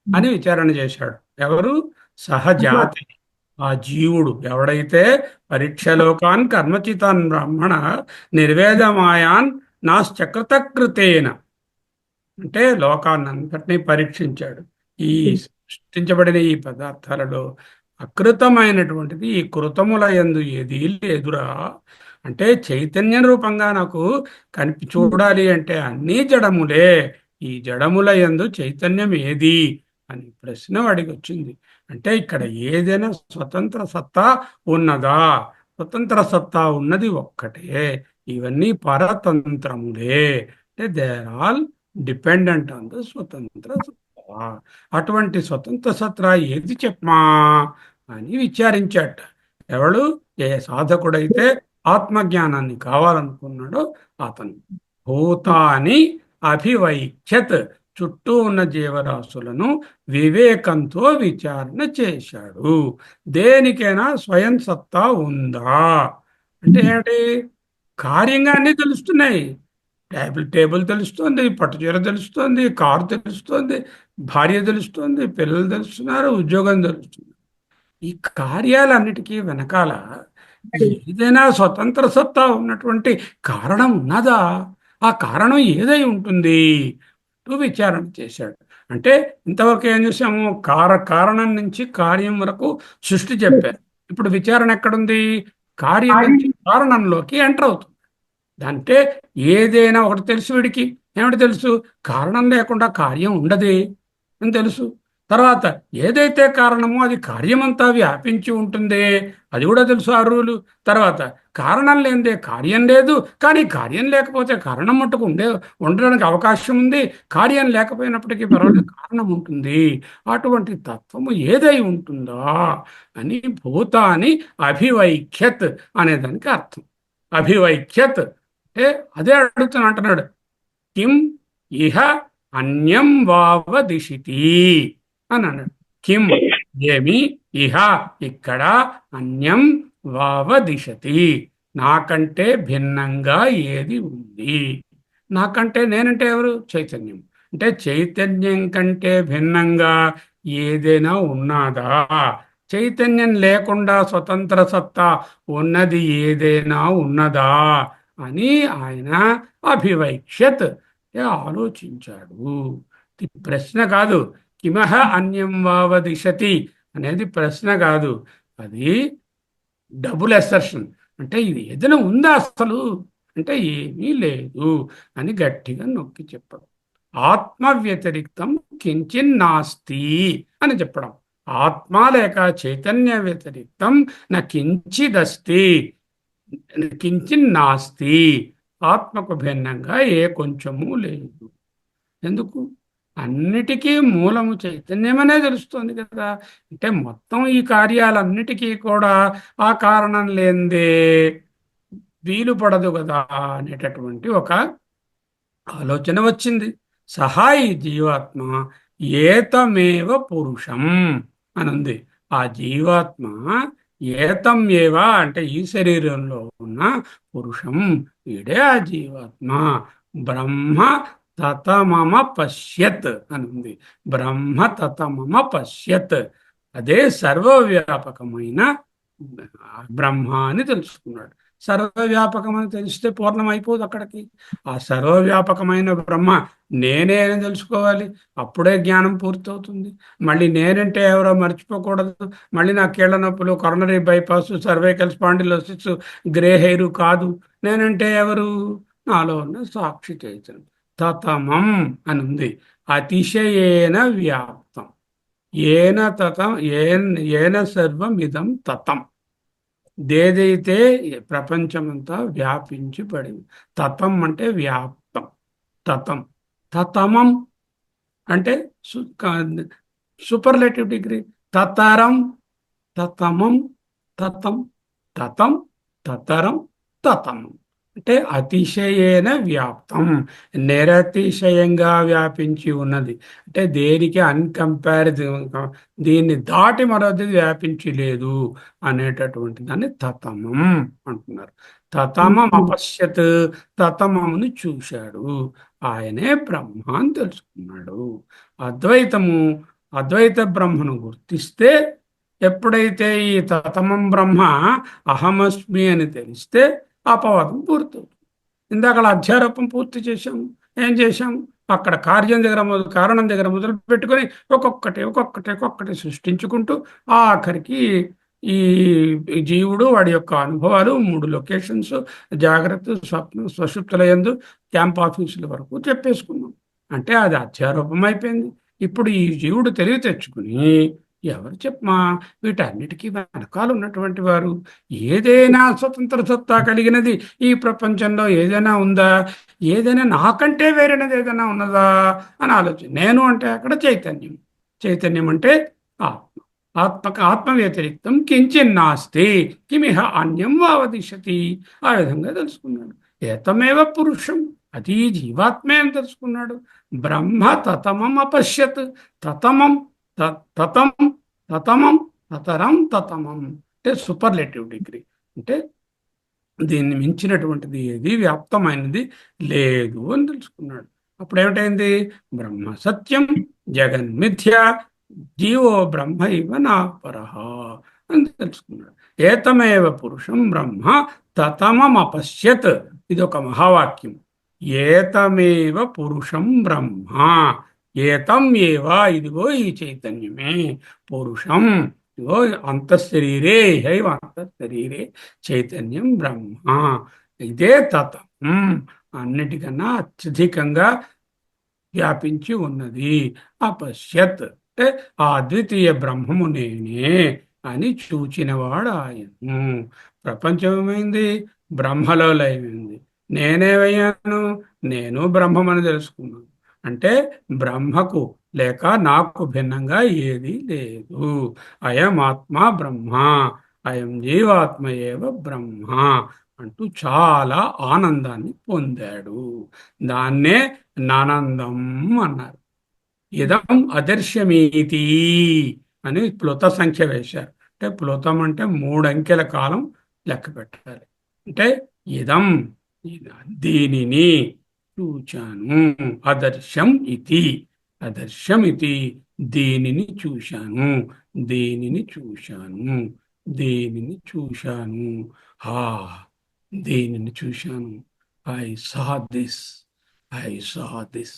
అని విచారణ చేశాడు. ఎవరు? సహజాతి, ఆ జీవుడు. ఎవడైతే పరీక్షలోకాన్ కర్మచితాన్ బ్రాహ్మణ నిర్వేదమాయాన్ నాశ్చకృతకృతేన, అంటే లోకాన్నంతటినీ పరీక్షించాడు. ఈ సృష్టించబడిన ఈ పదార్థాలలో అకృతమైనటువంటిది ఈ కృతముల యందు ఏదీ లేదురా. అంటే చైతన్య రూపంగా నాకు చూడాలి అంటే అన్నీ జడములే. ఈ జడముల యందు చైతన్యం ఏది అని ప్రశ్న వాడికి వచ్చింది. అంటే ఇక్కడ ఏదైనా స్వతంత్ర సత్తా ఉన్నదా? స్వతంత్ర సత్తా ఉన్నది ఒక్కటే. ఇవన్నీ పరతంత్రములే. అంటే they are all dependent on the స్వతంత్ర సత్తా. అటువంటి స్వతంత్ర సత్తా ఏది చెప్పమా అని విచారించాట. ఎవడు? ఏ సాధకుడైతే ఆత్మజ్ఞానాన్ని కావాలనుకున్నాడో అతను. భూతాని అభివైఖ్యత్, చుట్టూ ఉన్న జీవరాశులను వివేకంతో విచారణ చేశాడు. దేనికైనా స్వయం సత్తా ఉందా అంటే ఏమిటి? కార్యంగా అన్నీ తెలుస్తున్నాయి. టేబుల్ తెలుస్తోంది, పట్టుచీర తెలుస్తోంది, కారు తెలుస్తోంది, భార్య తెలుస్తోంది, పిల్లలు తెలుస్తున్నారు, ఉద్యోగం తెలుస్తుంది. ఈ కార్యాలన్నిటికీ వెనకాల ఏదైనా స్వతంత్ర సత్తా ఉన్నటువంటి కారణం ఉన్నదా? ఆ కారణం ఏదై ఉంటుంది విచారణ చేశాడు. అంటే ఇంతవరకు ఏం చూసాము? కారణం నుంచి కార్యం వరకు సృష్టి చెప్పారు. ఇప్పుడు విచారణ ఎక్కడుంది? కార్యం నుంచి కారణంలోకి ఎంటర్ అవుతుంది. అంటే ఏదైనా ఒకటి తెలుసు వీడికి. ఏమిటి తెలుసు? కారణం లేకుండా కార్యం ఉండదే అని తెలుసు. తర్వాత ఏదైతే కారణమో అది కార్యమంతా వ్యాపించి ఉంటుందే అది కూడా తెలుసు, ఆ రూలు. తర్వాత కారణం లేనిదే కార్యం లేదు, కానీ కార్యం లేకపోతే కారణం మట్టుకు ఉండడానికి అవకాశం ఉంది. కార్యం లేకపోయినప్పటికీ పర్వాలేదు, కారణం ఉంటుంది. అటువంటి తత్వము ఏదై ఉంటుందా అని భూతాని అభివైఖ్యత్ అనేదానికి అర్థం. అభివైఖ్యత్ అంటే అదే అడుగుతున్నా అంటున్నాడు. కిం ఇహ అన్యం వావదిశితి అని అన్నాడు. కిం ఏమి, ఇహ ఇక్కడ, అన్యం వావదిశతి నాకంటే భిన్నంగా ఏది ఉంది? నాకంటే నేనంటే ఎవరు? చైతన్యం. అంటే చైతన్యం కంటే భిన్నంగా ఏదైనా ఉన్నదా? చైతన్యం లేకుండా స్వతంత్ర సత్తా ఉన్నది ఏదైనా ఉన్నదా అని ఆయన అభివైక్షత్ ఆలోచించాడు. ఇది ప్రశ్న కాదు. కిమహ అన్యం వావదిశతి అనేది ప్రశ్న కాదు, అది డబుల్ అసర్షన్. అంటే ఇది ఏదైనా ఉందా అసలు అంటే ఏమీ లేదు అని గట్టిగా నొక్కి చెప్పడం. ఆత్మ వ్యతిరిక్తం కించిన్ నాస్తి అని చెప్పడం. ఆత్మ లేక చైతన్య వ్యతిరిక్తం నా కించిదస్తి, కించిన్ నాస్తి. ఆత్మకు భిన్నంగా ఏ కొంచెము లేదు. ఎందుకు? అన్నిటికీ మూలము చైతన్యమనే తెలుస్తుంది కదా. అంటే మొత్తం ఈ కార్యాలన్నిటికీ కూడా ఆ కారణం లేనిదే వీలు పడదు కదా అనేటటువంటి ఒక ఆలోచన వచ్చింది. సహాయి జీవాత్మ ఏతమేవ పురుషం అని ఉంది. ఆ జీవాత్మ ఏతం ఏవ అంటే ఈ శరీరంలో ఉన్న పురుషం, ఈడే ఆ జీవాత్మ. బ్రహ్మ తతమమ పశ్యత్ అని ఉంది. బ్రహ్మ తతమమ పశ్యత్, అదే సర్వవ్యాపకమైన బ్రహ్మ అని తెలుసుకున్నాడు. సర్వవ్యాపకమని తెలిస్తే పూర్ణమైపోదు అక్కడికి. ఆ సర్వవ్యాపకమైన బ్రహ్మ నేనే అని తెలుసుకోవాలి, అప్పుడే జ్ఞానం పూర్తవుతుంది. మళ్ళీ నేనంటే ఎవరో మర్చిపోకూడదు. మళ్ళీ నా కీళ్ళ నొప్పులు, coronary bypass, cervical spondylosis, grey hair కాదు. నేనంటే ఎవరు? నాలో ఉన్న సాక్షి చైతన్యం. తతమం అని ఉంది. అతిశయేన వ్యాప్తం, ఏన తతం ఏన సర్వం ఇదం తతం. ఏదైతే ప్రపంచమంతా వ్యాపించి పడింది. తతం అంటే వ్యాప్తం. తతం. తతమం అంటే సూపర్లేటివ్ డిగ్రీ. తతరం, తతమం, తతం, తతం, తతరం, తతమం అంటే అతిశయేన వ్యాప్తం, నిరతిశయంగా వ్యాపించి ఉన్నది. అంటే దేనికి అన్కంపారిజన్, దీన్ని దాటి మరొకటి వ్యాపించి లేదు అనేటటువంటి దాన్ని తతమం అంటున్నారు. తతమం అపశ్యత్, తతమముని చూశాడు, ఆయనే బ్రహ్మ అని తెలుసుకున్నాడు. అద్వైత బ్రహ్మను గుర్తిస్తే, ఎప్పుడైతే ఈ తతమం బ్రహ్మ అహమస్మి అని తెలిస్తే అపవాదం పూర్తవుతుంది. ఇందాక అధ్యారోపం పూర్తి చేశాము. ఏం చేశాము? అక్కడ కారణం దగ్గర మొదలు పెట్టుకొని ఒక్కొక్కటి సృష్టించుకుంటూ ఆఖరికి ఈ ఈ జీవుడు వాడి యొక్క అనుభవాలు 3 లొకేషన్స్, జాగ్రత్త, స్వప్న, సుషుప్తుల యందు, క్యాంప్ ఆఫీసుల వరకు చెప్పేసుకున్నాం. అంటే అది అధ్యారూపం అయిపోయింది. ఇప్పుడు ఈ జీవుడు తెలివి తెచ్చుకుని ఎవరు చెప్పమా వీటన్నిటికీ వెనకాల ఉన్నటువంటి వారు, ఏదైనా స్వతంత్ర సత్తా కలిగినది ఈ ప్రపంచంలో ఏదైనా ఉందా, ఏదైనా నాకంటే వేరేనది ఏదైనా ఉన్నదా అని ఆలోచన. నేను అంటే అక్కడ చైతన్యం. చైతన్యం అంటే ఆత్మ వ్యతిరిక్తం కించిన్నాస్తి కిమిహ అన్యం వావదిశతి. ఆ విధంగా తెలుసుకున్నాడు. ఏతమేవ పురుషం, అది జీవాత్మే అని తెలుసుకున్నాడు. బ్రహ్మ తతమం అపశ్యత్. తతమం తతం తతమం తతరం తతమం అంటే సూపర్లేటివ్ డిగ్రీ. అంటే దీన్ని మించినటువంటిది ఏది వ్యాప్తమైనది లేదు అని తెలుసుకున్నాడు. అప్పుడు ఏమిటైంది? బ్రహ్మ సత్యం జగన్మిథ్య జీవో బ్రహ్మ ఇవ నా పరః అని తెలుసుకున్నాడు. ఏతమేవ పురుషం బ్రహ్మ తతమమపశ్యత్. ఇది ఒక మహావాక్యం. ఏతమేవ పురుషం బ్రహ్మ, ఏతం ఏవా, ఇదిగో ఈ చైతన్యమే పురుషం, ఇదిగో అంతఃశరీరే హైవ అంతఃశరీరే చైతన్యం బ్రహ్మ. ఇదే తతం, అన్నిటికన్నా అత్యధికంగా వ్యాపించి ఉన్నది. అపశ్యత్ అంటే ఆ అద్వితీయ బ్రహ్మము నేనే అని చూచినవాడు ఆయన. ప్రపంచం ఏమైంది? బ్రహ్మలో లయమైంది. నేనేమయ్యాను? నేను బ్రహ్మమని తెలుసుకున్నాను. అంటే బ్రహ్మకు లేక నాకు భిన్నంగా ఏది లేదు. అయం ఆత్మ బ్రహ్మ, అయం జీవాత్మ ఏవ బ్రహ్మ అంటూ చాలా ఆనందాన్ని పొందాడు. దాన్నే నానందం అన్నారు. ఇదం అదర్శ్యమీతి అని ప్లుత సంఖ్య వేశారు. అంటే ప్లుతం అంటే 3 అంకెల కాలం లెక్క పెట్టాలి. అంటే ఇదం, దీనిని చూచాను. అదర్శం ఇది, అదర్శం ఇది దీనిని చూశాను, దీనిని చూశాను, దీనిని చూశాను. దీనిని చూశాను. I saw this, I saw this.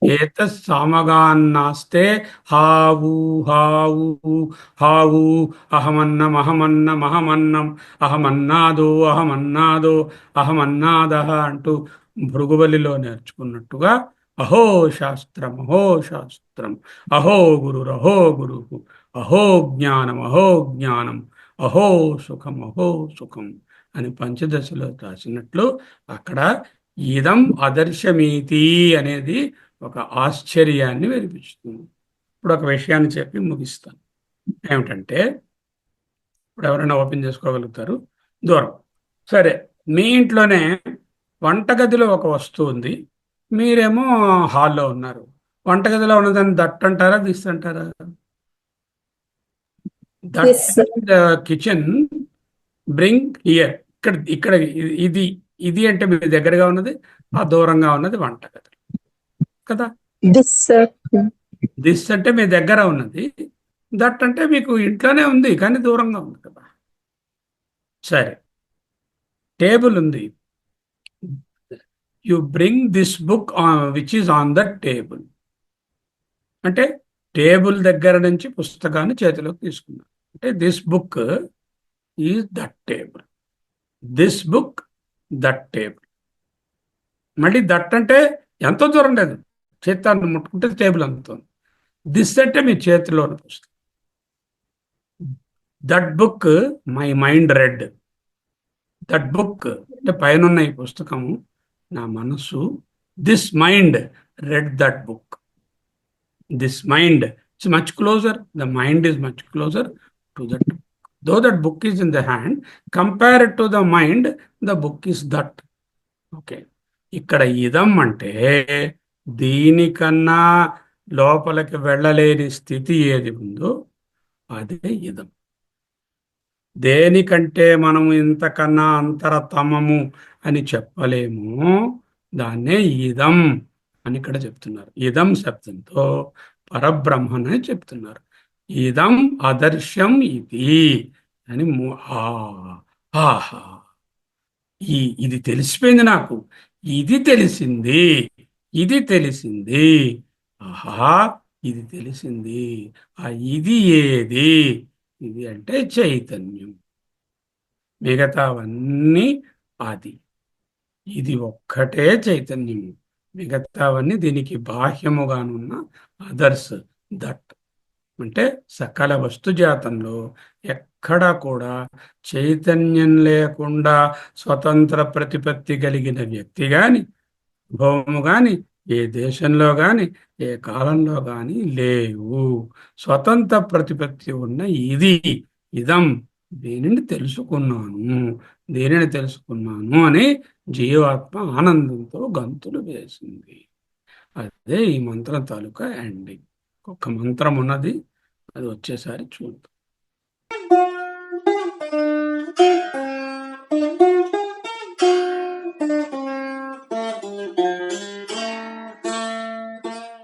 ఏతత్ సామగాన్నాస్తే హావు హావు హావు అహమన్నం అహమన్నం అహమన్నం అహమన్నాదో అహమన్నాదో అహమన్నాదః అంటూ భృగుబలిలో నేర్చుకున్నట్టుగా అహో శాస్త్రం అహో శాస్త్రం, అహో గురురహో గురు, అహో జ్ఞానం అహో జ్ఞానం, అహో సుఖం అహో సుఖం అని పంచదశలో రాసినట్లు అక్కడ ఇదం అదర్శమీతి అనేది ఒక ఆశ్చర్యాన్ని వెలిపిస్తుంది. ఇప్పుడు ఒక విషయాన్ని చెప్పి ముగిస్తాను. ఏమిటంటే, ఇప్పుడు ఎవరైనా ఓపెన్ చేసుకోగలుగుతారు? దూరం. సరే, మీ ఇంట్లోనే వంటగదిలో ఒక వస్తువు ఉంది, మీరేమో హాల్లో ఉన్నారు. వంటగదిలో ఉన్నదాన్ని దట్ అంటారా, దిస్ అంటారా? That kitchen, bring here. ఇక్కడ ఇక్కడ ఇది ఇది అంటే మీ దగ్గరగా ఉన్నది, ఆ దూరంగా ఉన్నది వంటగది కదా. దిస్ అంటే మీ దగ్గర ఉన్నది, దట్ అంటే మీకు ఇంట్లోనే ఉంది కానీ దూరంగా ఉంది కదా. సరే, టేబుల్ ఉంది. You bring this book which is on the table. అంటే టేబుల్ దగ్గర నుంచి పుస్తకాన్ని చేతిలోకి తీసుకున్నాను. అంటే this book is that table, this book that table. మళ్ళీ దట్ అంటే ఎంతో దూరం లేదు, చేతాన్ని ముట్టుకుంటే టేబుల్ అందుతుంది. దిస్ అంటే మీ చేతిలో ఉన్న పుస్తకం. That book my mind red. That book అంటే పైన ఈ పుస్తకము నా మనస్సు. This mind red that book. This mind it's much closure. The mind is much closer to that. Though that book is in the hand, compared to the mind, the book is that. Okay, ఇక్కడ ఇదం అంటే దీనికన్నా లోపలికి వెళ్ళలేని స్థితి ఏది ఉందో అదే ఇదం. దేనికంటే మనము ఇంతకన్నా అంతరతమము అని చెప్పలేము, దాన్నే ఇదం అని ఇక్కడ చెప్తున్నారు. ఇదం శబ్దంతో పరబ్రహ్మనే చెప్తున్నారు. ఇదం అదర్శం ఇది అని. ఆహా, ఇది తెలిసిపోయింది నాకు, ఇది తెలిసింది, ఇది తెలిసింది. ఆహా, ఇది తెలిసింది. ఆ ఇది ఏది? ఇది అంటే చైతన్యం. మిగతావన్నీ అది. ఇది ఒక్కటే చైతన్యము. మిగతావన్నీ దీనికి బాహ్యముగానున్న అదర్స్. దట్ అంటే సకల వస్తుజాతంలో ఎక్కడా కూడా చైతన్యం లేకుండా స్వతంత్ర ప్రతిపత్తి కలిగిన వ్యక్తి గాని, భౌము గాని, ఏ దేశంలో గాని, ఏ కాలంలో గాని లేవు. స్వతంత్ర ప్రతిపత్తి ఉన్న ఇది, ఇదం, దీనిని తెలుసుకున్నాను అని జీవాత్మ ఆనందంతో గంతులు వేసింది. అదే ఈ మంత్రం తాలూకా ఎండింగ్. ఒక మంత్రం ఉన్నది, అది వచ్చేసారి చూద్దాం.